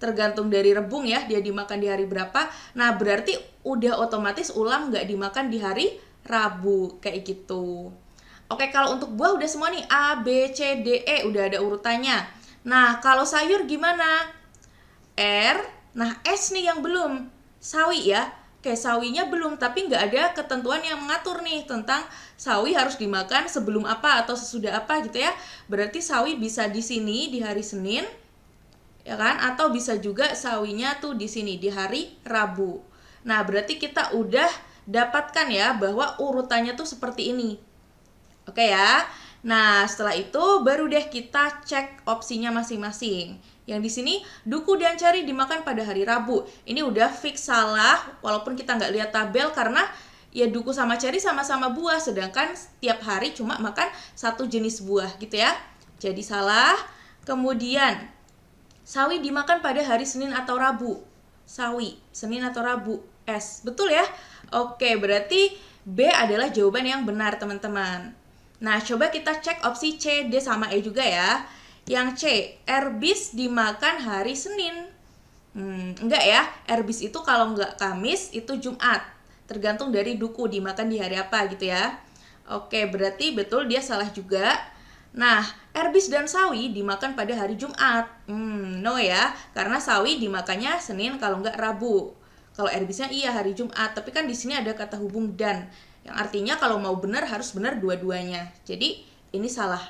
tergantung dari rebung ya, dia dimakan di hari berapa. Nah berarti udah otomatis ulam nggak dimakan di hari Rabu, kayak gitu. Oke, kalau untuk buah udah semua nih, A, B, C, D, E, udah ada urutannya. Nah kalau sayur gimana? R, nah S nih yang belum, sawi ya. Oke, sawinya belum, tapi nggak ada ketentuan yang mengatur nih tentang sawi harus dimakan sebelum apa atau sesudah apa gitu ya. Berarti sawi bisa di sini di hari Senin, ya kan? Atau bisa juga sawinya tuh di sini di hari Rabu. Nah, berarti kita udah dapatkan ya bahwa urutannya tuh seperti ini. Oke ya. Nah, setelah itu baru deh kita cek opsinya masing-masing. Yang di sini duku dan ceri dimakan pada hari Rabu. Ini udah fix salah, walaupun kita nggak lihat tabel karena ya duku sama ceri sama-sama buah, sedangkan setiap hari cuma makan satu jenis buah gitu ya. Jadi salah. Kemudian sawi dimakan pada hari Senin atau Rabu. Sawi, Senin atau Rabu. S, betul ya? Oke, berarti B adalah jawaban yang benar, teman-teman. Nah, coba kita cek opsi C, D, sama E juga ya. Yang C, erbis dimakan hari Senin. Enggak ya, erbis itu kalau enggak Kamis, itu Jumat. Tergantung dari duku dimakan di hari apa gitu ya. Oke, berarti betul dia salah juga. Nah, erbis dan sawi dimakan pada hari Jumat. No ya, karena sawi dimakannya Senin kalau enggak Rabu. Kalau erbisnya iya hari Jumat, tapi kan di sini ada kata hubung dan, yang artinya kalau mau benar harus benar dua-duanya. Jadi ini salah.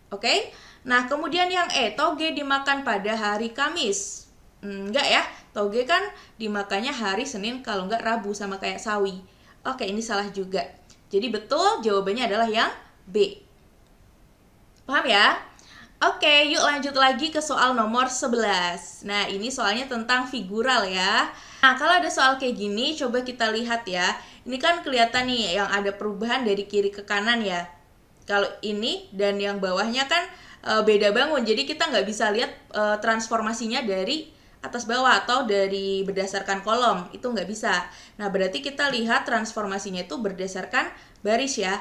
Oke? Nah, kemudian yang E, toge dimakan pada hari Kamis. Enggak ya, toge kan dimakannya hari Senin kalau enggak Rabu, sama kayak sawi. Oke, ini salah juga. Jadi betul jawabannya adalah yang B. Paham ya? Oke, yuk lanjut lagi ke soal nomor 11. Nah, ini soalnya tentang figural ya. Nah, kalau ada soal kayak gini, coba kita lihat ya. Ini kan kelihatan nih yang ada perubahan dari kiri ke kanan ya. Kalau ini dan yang bawahnya kan beda bangun, jadi kita nggak bisa lihat transformasinya dari atas bawah atau dari berdasarkan kolom, itu nggak bisa. Nah, berarti kita lihat transformasinya itu berdasarkan baris ya.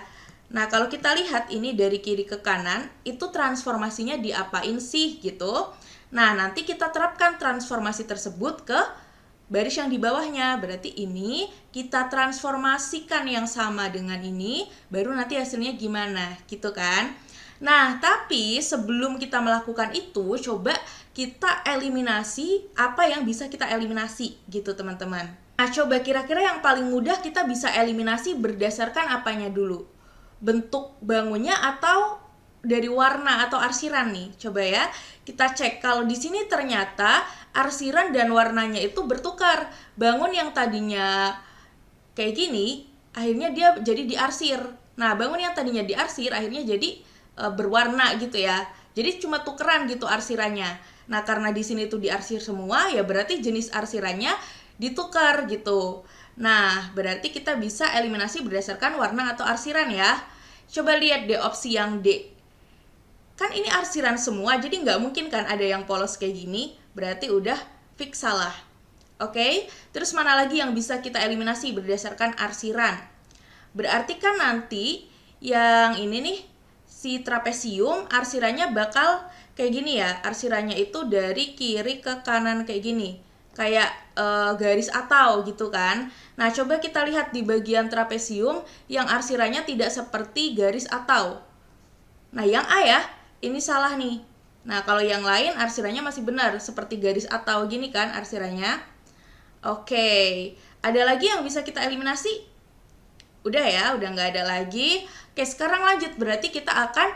Nah, kalau kita lihat ini dari kiri ke kanan, itu transformasinya diapain sih gitu. Nah, nanti kita terapkan transformasi tersebut ke baris yang di bawahnya. Berarti ini kita transformasikan yang sama dengan ini, baru nanti hasilnya gimana gitu kan. Nah, tapi sebelum kita melakukan itu, coba kita eliminasi apa yang bisa kita eliminasi gitu teman-teman. Nah, coba kira-kira yang paling mudah kita bisa eliminasi berdasarkan apanya dulu? Bentuk bangunnya atau dari warna atau arsiran nih? Coba ya, kita cek. Kalau di sini ternyata arsiran dan warnanya itu bertukar. Bangun yang tadinya kayak gini, akhirnya dia jadi diarsir. Nah, bangun yang tadinya diarsir akhirnya jadi berwarna gitu ya. Jadi cuma tukeran gitu arsirannya. Nah, karena di sini tuh diarsir semua, ya berarti jenis arsirannya ditukar gitu. Nah, berarti kita bisa eliminasi berdasarkan warna atau arsiran ya. Coba lihat deh opsi yang D. Kan ini arsiran semua, jadi nggak mungkin kan ada yang polos kayak gini. Berarti udah fix salah. Oke, terus mana lagi yang bisa kita eliminasi berdasarkan arsiran? Berarti kan nanti yang ini nih, si trapesium arsiranya bakal kayak gini ya. Arsiranya itu dari kiri ke kanan kayak gini, kayak garis atau gitu kan. Nah, coba kita lihat di bagian trapesium yang arsiranya tidak seperti garis atau. Nah, yang A ya, ini salah nih. Nah, kalau yang lain arsiranya masih benar, seperti garis atau gini kan arsiranya. Oke, ada lagi yang bisa kita eliminasi? Udah ya, udah nggak ada lagi. Oke, sekarang lanjut. Berarti kita akan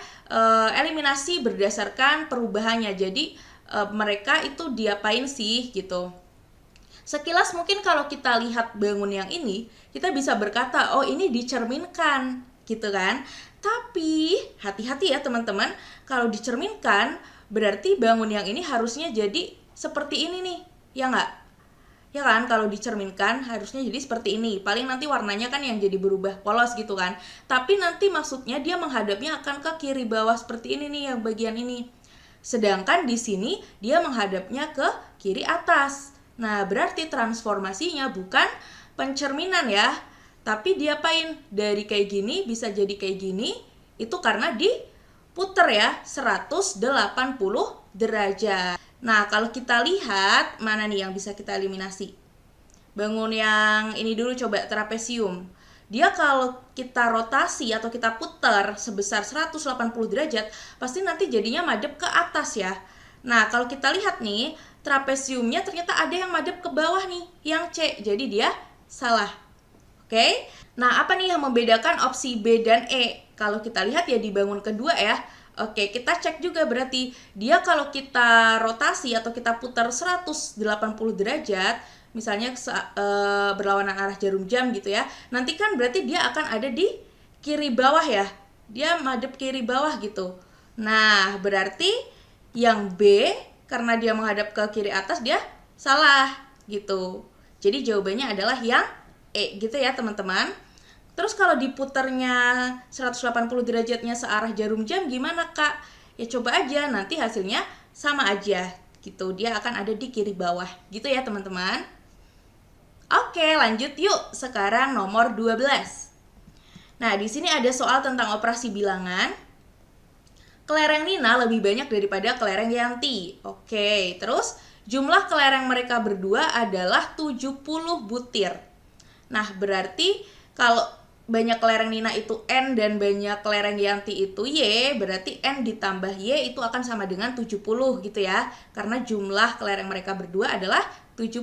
eliminasi berdasarkan perubahannya. Jadi, mereka itu diapain sih gitu. Sekilas mungkin kalau kita lihat bangun yang ini, kita bisa berkata, oh ini dicerminkan, gitu kan. Tapi, hati-hati ya teman-teman, kalau dicerminkan, berarti bangun yang ini harusnya jadi seperti ini nih, ya nggak? Ya kan, kalau dicerminkan harusnya jadi seperti ini. Paling nanti warnanya kan yang jadi berubah polos gitu kan. Tapi nanti maksudnya dia menghadapnya akan ke kiri bawah seperti ini nih, yang bagian ini. Sedangkan di sini dia menghadapnya ke kiri atas. Nah, berarti transformasinya bukan pencerminan ya, tapi diapain? Dari kayak gini bisa jadi kayak gini, itu karena diputer ya, 180 derajat. Nah, kalau kita lihat, mana nih yang bisa kita eliminasi? Bangun yang ini dulu coba, trapesium. Dia kalau kita rotasi atau kita putar sebesar 180 derajat, pasti nanti jadinya madep ke atas ya. Nah, kalau kita lihat nih, trapesiumnya ternyata ada yang madep ke bawah nih, yang C. Jadi dia salah. Oke? Nah, apa nih yang membedakan opsi B dan E? Kalau kita lihat ya di bangun kedua ya. Oke, kita cek juga berarti dia kalau kita rotasi atau kita putar 180 derajat, misalnya berlawanan arah jarum jam gitu ya. Nanti kan berarti dia akan ada di kiri bawah ya. Dia madep kiri bawah gitu. Nah, berarti yang B karena dia menghadap ke kiri atas dia salah gitu. Jadi jawabannya adalah yang E gitu ya teman-teman. Terus kalau diputarnya 180 derajatnya searah jarum jam gimana Kak? Ya coba aja, nanti hasilnya sama aja gitu. Dia akan ada di kiri bawah gitu ya teman-teman. Oke, lanjut yuk. Sekarang nomor 12. Nah, di sini ada soal tentang operasi bilangan. Kelereng Nina lebih banyak daripada kelereng Yanti. Oke, terus jumlah kelereng mereka berdua adalah 70 butir. Nah, berarti kalau banyak kelereng Nina itu N dan banyak kelereng Yanti itu Y, berarti N ditambah Y itu akan sama dengan 70 gitu ya. Karena jumlah kelereng mereka berdua adalah 70.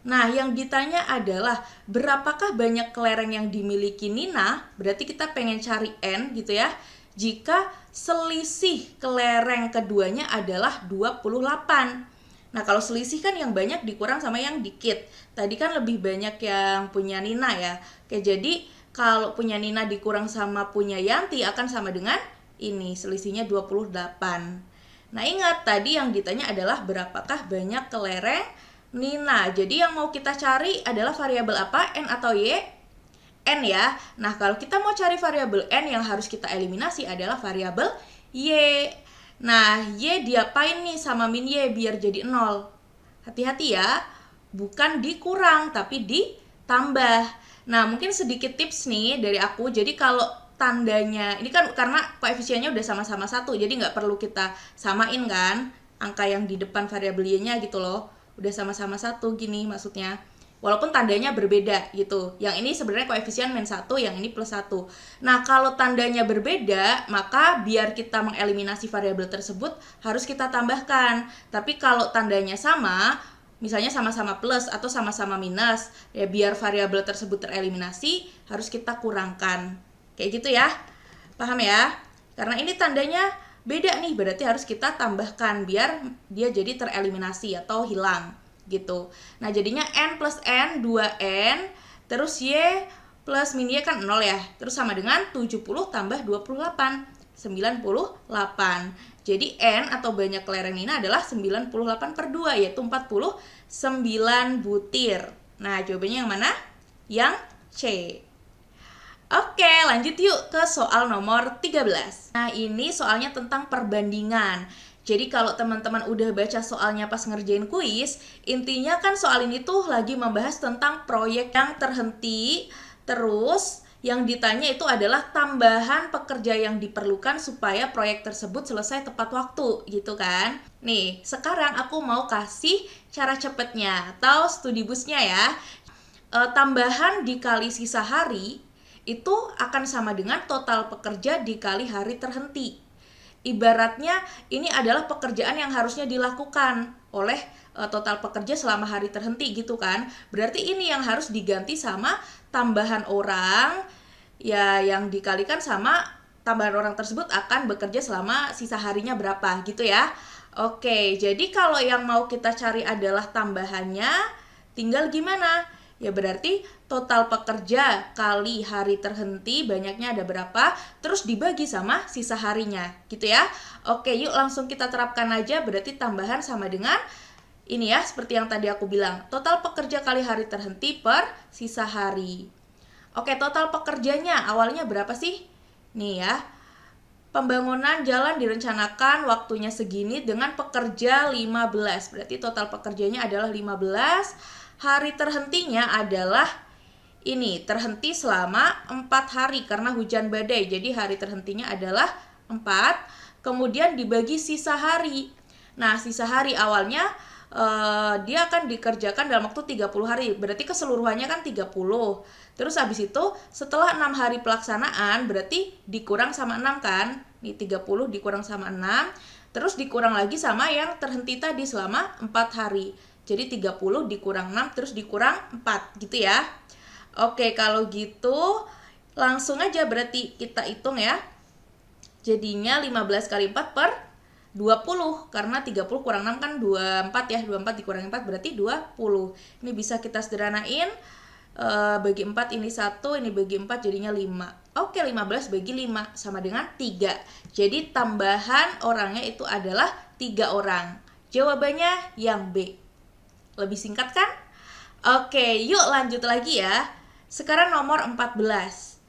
Nah, yang ditanya adalah berapakah banyak kelereng yang dimiliki Nina? Berarti kita pengen cari N gitu ya. Jika selisih kelereng keduanya adalah 28. Nah, kalau selisih kan yang banyak dikurang sama yang dikit. Tadi kan lebih banyak yang punya Nina ya. Oke, jadi kalau punya Nina dikurang sama punya Yanti akan sama dengan ini, selisihnya 28. Nah, ingat tadi yang ditanya adalah berapakah banyak kelereng Nina. Jadi yang mau kita cari adalah variabel apa? N atau Y? N ya. Nah, kalau kita mau cari variabel N yang harus kita eliminasi adalah variabel Y. Nah, Y diapain nih sama min Y biar jadi 0? Hati-hati ya, bukan dikurang tapi ditambah. Nah, mungkin sedikit tips nih dari aku. Jadi kalau tandanya, ini kan karena koefisiennya udah sama-sama 1, jadi nggak perlu kita samain kan angka yang di depan variabel Y-nya gitu loh. Udah sama-sama 1 gini maksudnya. Walaupun tandanya berbeda gitu. Yang ini sebenarnya koefisien -1, yang ini +1. Nah, kalau tandanya berbeda, maka biar kita mengeliminasi variabel tersebut harus kita tambahkan. Tapi kalau tandanya sama, misalnya sama-sama plus atau sama-sama minus, ya biar variabel tersebut tereliminasi harus kita kurangkan. Kayak gitu ya. Paham ya? Karena ini tandanya beda nih, berarti harus kita tambahkan biar dia jadi tereliminasi atau hilang. Gitu. Nah, jadinya N plus N, 2N, terus Y plus min Y kan 0 ya. Terus sama dengan 70 tambah 28, 98. Jadi N atau banyak kelereng Nina adalah 98 per 2, yaitu 49 butir. Nah, jawabannya yang mana? Yang C. Oke, lanjut yuk ke soal nomor 13. Nah, ini soalnya tentang perbandingan. Jadi kalau teman-teman udah baca soalnya pas ngerjain kuis, intinya kan soal ini tuh lagi membahas tentang proyek yang terhenti, terus Yang ditanya itu adalah tambahan pekerja yang diperlukan supaya proyek tersebut selesai tepat waktu, gitu kan. Nih, sekarang aku mau kasih cara cepetnya atau studi busnya ya. Tambahan dikali sisa hari itu akan sama dengan total pekerja dikali hari terhenti. Ibaratnya ini adalah pekerjaan yang harusnya dilakukan oleh total pekerja selama hari terhenti gitu kan. Berarti ini yang harus diganti sama tambahan orang ya, yang dikalikan sama tambahan orang tersebut akan bekerja selama sisa harinya berapa gitu ya. Oke, jadi kalau yang mau kita cari adalah tambahannya, tinggal gimana? Ya berarti total pekerja kali hari terhenti banyaknya ada berapa, terus dibagi sama sisa harinya gitu ya. Oke, yuk langsung kita terapkan aja. Berarti tambahan sama dengan ini ya, seperti yang tadi aku bilang, total pekerja kali hari terhenti per sisa hari. Oke, total pekerjanya awalnya berapa sih? Nih ya, pembangunan jalan direncanakan waktunya segini dengan pekerja 15. Berarti total pekerjanya adalah 15. Hari terhentinya adalah ini, terhenti selama 4 hari karena hujan badai. Jadi hari terhentinya adalah 4. Kemudian dibagi sisa hari. Nah, sisa hari awalnya dia akan dikerjakan dalam waktu 30 hari. Berarti keseluruhannya kan 30. Terus habis itu setelah 6 hari pelaksanaan berarti dikurang sama 6 kan. Nih 30 dikurang sama 6. Terus dikurang lagi sama yang terhenti tadi selama 4 hari. Jadi 30 dikurang 6 terus dikurang 4 gitu ya. Oke, kalau gitu langsung aja berarti kita hitung ya. Jadinya 15 kali 4 per 20, karena 30 kurang 6 kan 24 ya, 24 dikurangi 4 berarti 20. Ini bisa kita sederhanain, bagi 4 ini 1, ini bagi 4 jadinya 5. Oke, 15 bagi 5 sama dengan 3. Jadi tambahan orangnya itu adalah 3 orang. Jawabannya yang B. Lebih singkat kan? Oke, yuk lanjut lagi ya. Sekarang nomor 14.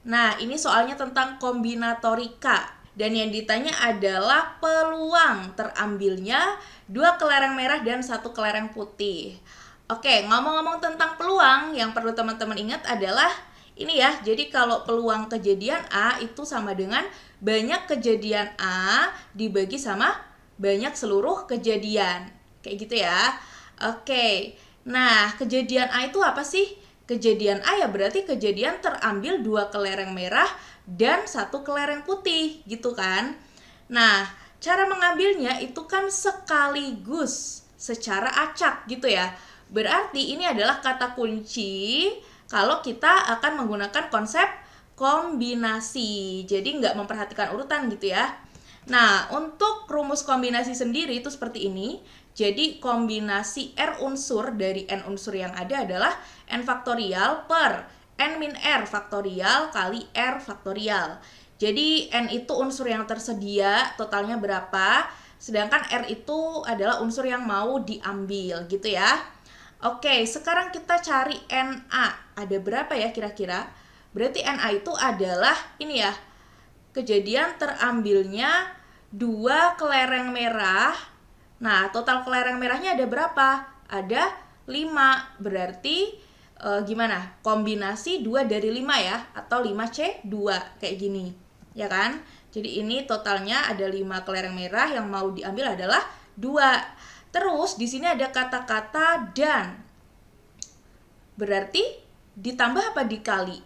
Nah, ini soalnya tentang kombinatorika. Dan yang ditanya adalah peluang terambilnya 2 kelereng merah dan 1 kelereng putih. Oke, ngomong-ngomong tentang peluang, yang perlu teman-teman ingat adalah ini ya. Jadi kalau peluang kejadian A itu sama dengan banyak kejadian A dibagi sama banyak seluruh kejadian. Kayak gitu ya. Oke, nah kejadian A itu apa sih? Kejadian A ya berarti kejadian terambil 2 kelereng merah dan 1 kelereng putih gitu kan. Nah, cara mengambilnya itu kan sekaligus secara acak gitu ya. Berarti ini adalah kata kunci kalau kita akan menggunakan konsep kombinasi. Jadi nggak memperhatikan urutan gitu ya. Nah, untuk rumus kombinasi sendiri itu seperti ini. Jadi kombinasi R unsur dari N unsur yang ada adalah N faktorial per N min R faktorial kali R faktorial. Jadi N itu unsur yang tersedia, totalnya berapa, sedangkan R itu adalah unsur yang mau diambil gitu ya. Oke, sekarang kita cari NA. Ada berapa ya kira-kira? Berarti NA itu adalah ini ya, kejadian terambilnya 2 kelereng merah. Nah, total kelereng merahnya ada berapa? Ada 5. Berarti gimana? Kombinasi 2 dari 5 ya, atau 5C2 kayak gini. Ya kan? Jadi ini totalnya ada 5 kelereng merah, yang mau diambil adalah 2. Terus di sini ada kata-kata dan. Berarti ditambah apa dikali?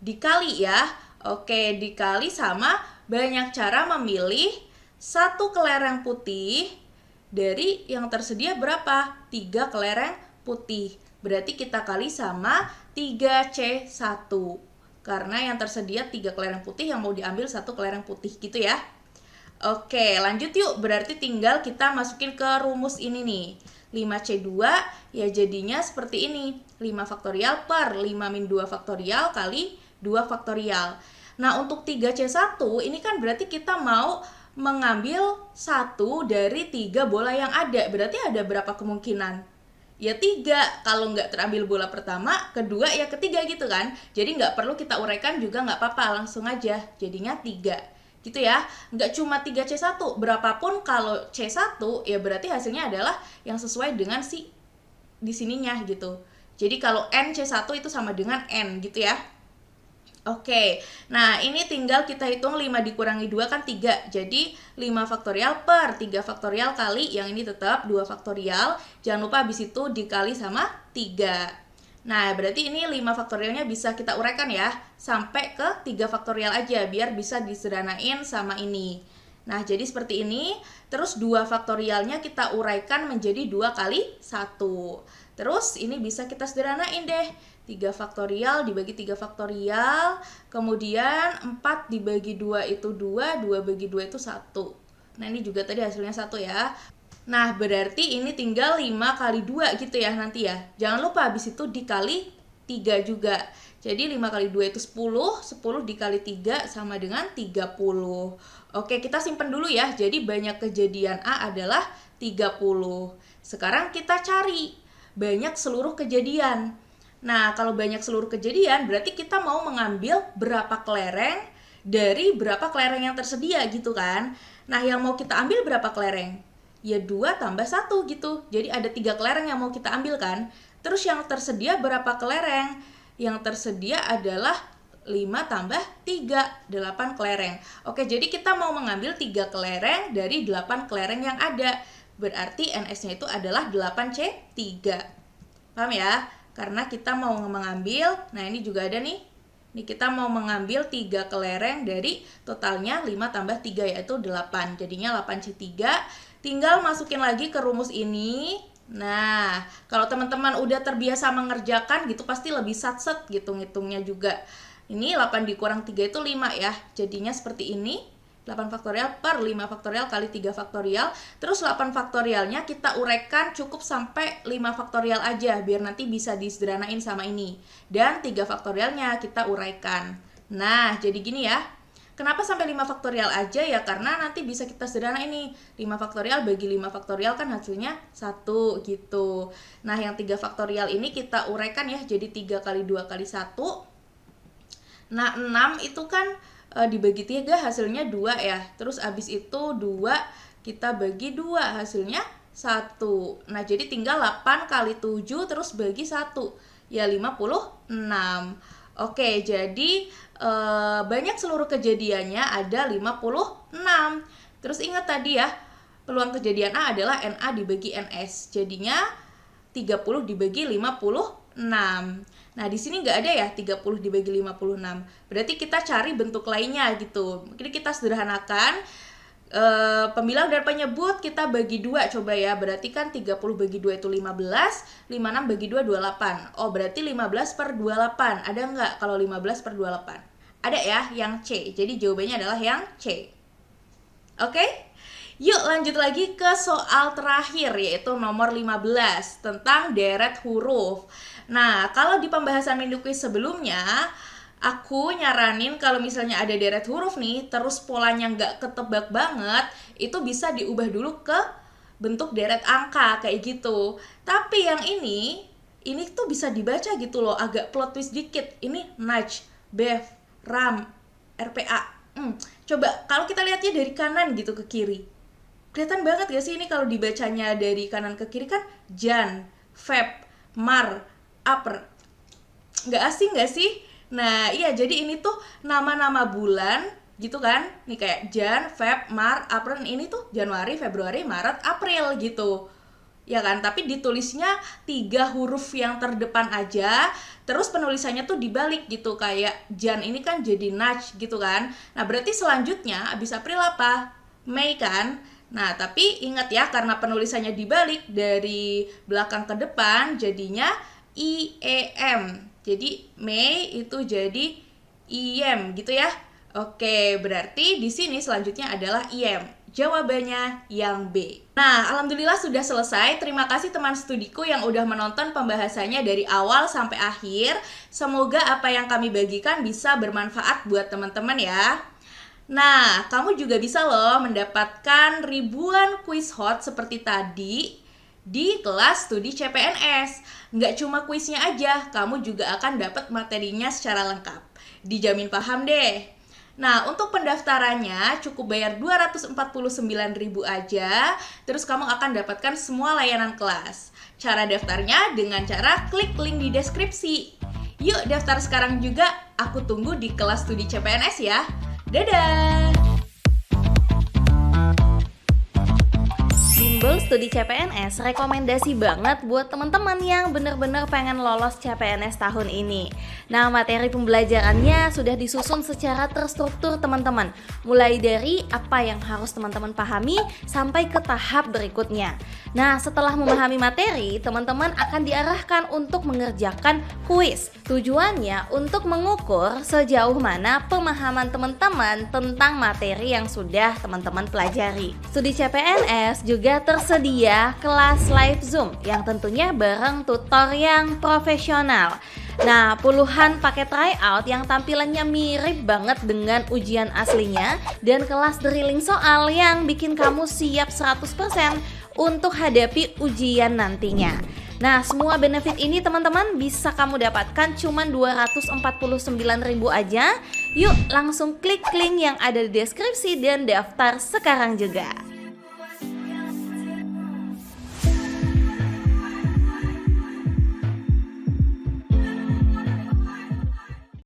Dikali ya. Oke, dikali sama banyak cara memilih 1 kelereng putih dari yang tersedia berapa? 3 kelereng putih. Berarti kita kali sama 3C1. Karena yang tersedia 3 kelereng putih, yang mau diambil 1 kelereng putih gitu ya. Oke, lanjut yuk. Berarti tinggal kita masukin ke rumus ini nih. 5C2 ya jadinya seperti ini. 5 faktorial per 5 min 2 faktorial kali 2 faktorial. Nah, untuk 3C1 ini kan berarti kita mau mengambil 1 dari 3 bola yang ada. Berarti ada berapa kemungkinan? Ya 3, kalau nggak terambil bola pertama, kedua ya ketiga gitu kan. Jadi nggak perlu kita uraikan juga nggak apa-apa, langsung aja jadinya 3 gitu ya. Nggak cuma 3C1, berapapun kalau C1 ya berarti hasilnya adalah yang sesuai dengan si di sininya gitu. Jadi kalau N C1 itu sama dengan N gitu ya. Oke, nah ini tinggal kita hitung 5 dikurangi 2 kan 3. Jadi 5 faktorial per 3 faktorial kali yang ini tetap 2 faktorial. Jangan lupa habis itu dikali sama 3. Nah, berarti ini 5 faktorialnya bisa kita uraikan ya. Sampai ke 3 faktorial aja biar bisa disederhanain sama ini. Nah, jadi seperti ini. Terus 2 faktorialnya kita uraikan menjadi 2 kali 1. Terus ini bisa kita sederhanain deh. 3 faktorial dibagi 3 faktorial, kemudian 4 dibagi 2 itu 2, 2 bagi 2 itu 1. Nah, ini juga tadi hasilnya 1 ya. Nah, berarti ini tinggal 5 kali 2 gitu ya nanti ya. Jangan lupa habis itu dikali 3 juga. Jadi 5 kali 2 itu 10, 10 dikali 3 sama dengan 30. Oke, kita simpen dulu ya. Jadi banyak kejadian A adalah 30. Sekarang kita cari banyak seluruh kejadian. Nah, kalau banyak seluruh kejadian, berarti kita mau mengambil berapa kelereng dari berapa kelereng yang tersedia gitu kan. Nah, yang mau kita ambil berapa kelereng? Ya 2 tambah 1 gitu. Jadi ada 3 kelereng yang mau kita ambil kan. Terus yang tersedia berapa kelereng? Yang tersedia adalah 5 tambah 3, 8 kelereng. Oke, jadi kita mau mengambil 3 kelereng dari 8 kelereng yang ada. Berarti NS-nya itu adalah 8C3. Paham ya? Karena kita mau mengambil, nah ini juga ada nih. Ini kita mau mengambil 3 kelereng dari totalnya 5 tambah 3 yaitu 8. Jadinya 8C3. Tinggal masukin lagi ke rumus ini. Nah, kalau teman-teman udah terbiasa mengerjakan gitu pasti lebih satset gitu ngitungnya juga. Ini 8 dikurang 3 itu 5 ya. Jadinya seperti ini. 8 faktorial per 5 faktorial kali 3 faktorial. Terus 8 faktorialnya kita uraikan cukup sampai 5 faktorial aja biar nanti bisa disederhanain sama ini. Dan 3 faktorialnya kita uraikan. Nah, jadi gini ya. Kenapa sampai 5 faktorial aja ya? Karena nanti bisa kita sederhanain nih. 5 faktorial bagi 5 faktorial kan hasilnya 1 gitu. Nah, yang 3 faktorial ini kita uraikan ya. Jadi 3 kali 2 kali 1. Nah, 6 itu kan dibagi 3 hasilnya 2 ya. Terus abis itu 2 kita bagi 2 hasilnya 1. Nah, jadi tinggal 8 kali 7 terus bagi 1. Ya 56. Oke, jadi banyak seluruh kejadiannya ada 56. Terus ingat tadi ya, peluang kejadian A adalah NA dibagi NS. Jadinya 30 dibagi 56. Nah, di sini nggak ada ya 30 dibagi 56. Berarti kita cari bentuk lainnya gitu. Mungkin kita sederhanakan. Pembilang dan penyebut kita bagi 2 coba ya. Berarti kan 30 bagi 2 itu 15. 56 bagi 2, 28. Oh, berarti 15 per 28. Ada nggak kalau 15 per 28? Ada ya, yang C. Jadi jawabannya adalah yang C. Oke? Yuk lanjut lagi ke soal terakhir yaitu nomor 15 tentang deret huruf. Nah, kalau di pembahasan minggu quiz sebelumnya, aku nyaranin kalau misalnya ada deret huruf nih, terus polanya nggak ketebak banget, itu bisa diubah dulu ke bentuk deret angka kayak gitu. Tapi yang ini tuh bisa dibaca gitu loh, agak plot twist dikit. Ini Naj, Bev, Ram, RPA. Coba kalau kita lihatnya dari kanan gitu ke kiri. Kelihatan banget gak sih ini kalau dibacanya dari kanan ke kiri kan Jan, Feb, Mar, April. Nggak asing nggak sih? Nah, iya, jadi ini tuh nama-nama bulan gitu kan. Nih kayak Jan, Feb, Mar, April. Ini tuh Januari, Februari, Maret, April gitu. Ya kan, tapi ditulisnya 3 huruf yang terdepan aja. Terus penulisannya tuh dibalik gitu. Kayak Jan ini kan jadi Naj gitu kan. Nah, berarti selanjutnya abis April apa? Mei kan? Nah, tapi ingat ya, karena penulisannya dibalik dari belakang ke depan, jadinya IEM. Jadi Mei itu jadi IEM gitu ya. Oke, berarti di sini selanjutnya adalah IEM. Jawabannya yang B. Nah, alhamdulillah sudah selesai. Terima kasih teman studiku yang udah menonton pembahasannya dari awal sampai akhir. Semoga apa yang kami bagikan bisa bermanfaat buat teman-teman ya. Nah, kamu juga bisa loh mendapatkan ribuan quiz hot seperti tadi di kelas studi CPNS. Nggak cuma kuisnya aja, kamu juga akan dapat materinya secara lengkap. Dijamin paham deh. Nah, untuk pendaftarannya cukup bayar 249.000 aja, terus kamu akan dapatkan semua layanan kelas. Cara daftarnya dengan cara klik link di deskripsi. Yuk daftar sekarang juga, aku tunggu di kelas studi CPNS ya. Dadah! Bimbel Studi CPNS rekomendasi banget buat teman-teman yang bener-bener pengen lolos CPNS tahun ini. Nah, materi pembelajarannya sudah disusun secara terstruktur teman-teman. Mulai dari apa yang harus teman-teman pahami sampai ke tahap berikutnya. Nah, setelah memahami materi, teman-teman akan diarahkan untuk mengerjakan kuis. Tujuannya untuk mengukur sejauh mana pemahaman teman-teman tentang materi yang sudah teman-teman pelajari. Studi CPNS juga tersedia kelas live Zoom yang tentunya bareng tutor yang profesional. Nah, puluhan paket tryout yang tampilannya mirip banget dengan ujian aslinya dan kelas drilling soal yang bikin kamu siap 100% untuk hadapi ujian nantinya. Nah, semua benefit ini teman-teman bisa kamu dapatkan cuma 249.000 aja. Yuk langsung klik link yang ada di deskripsi dan daftar sekarang juga.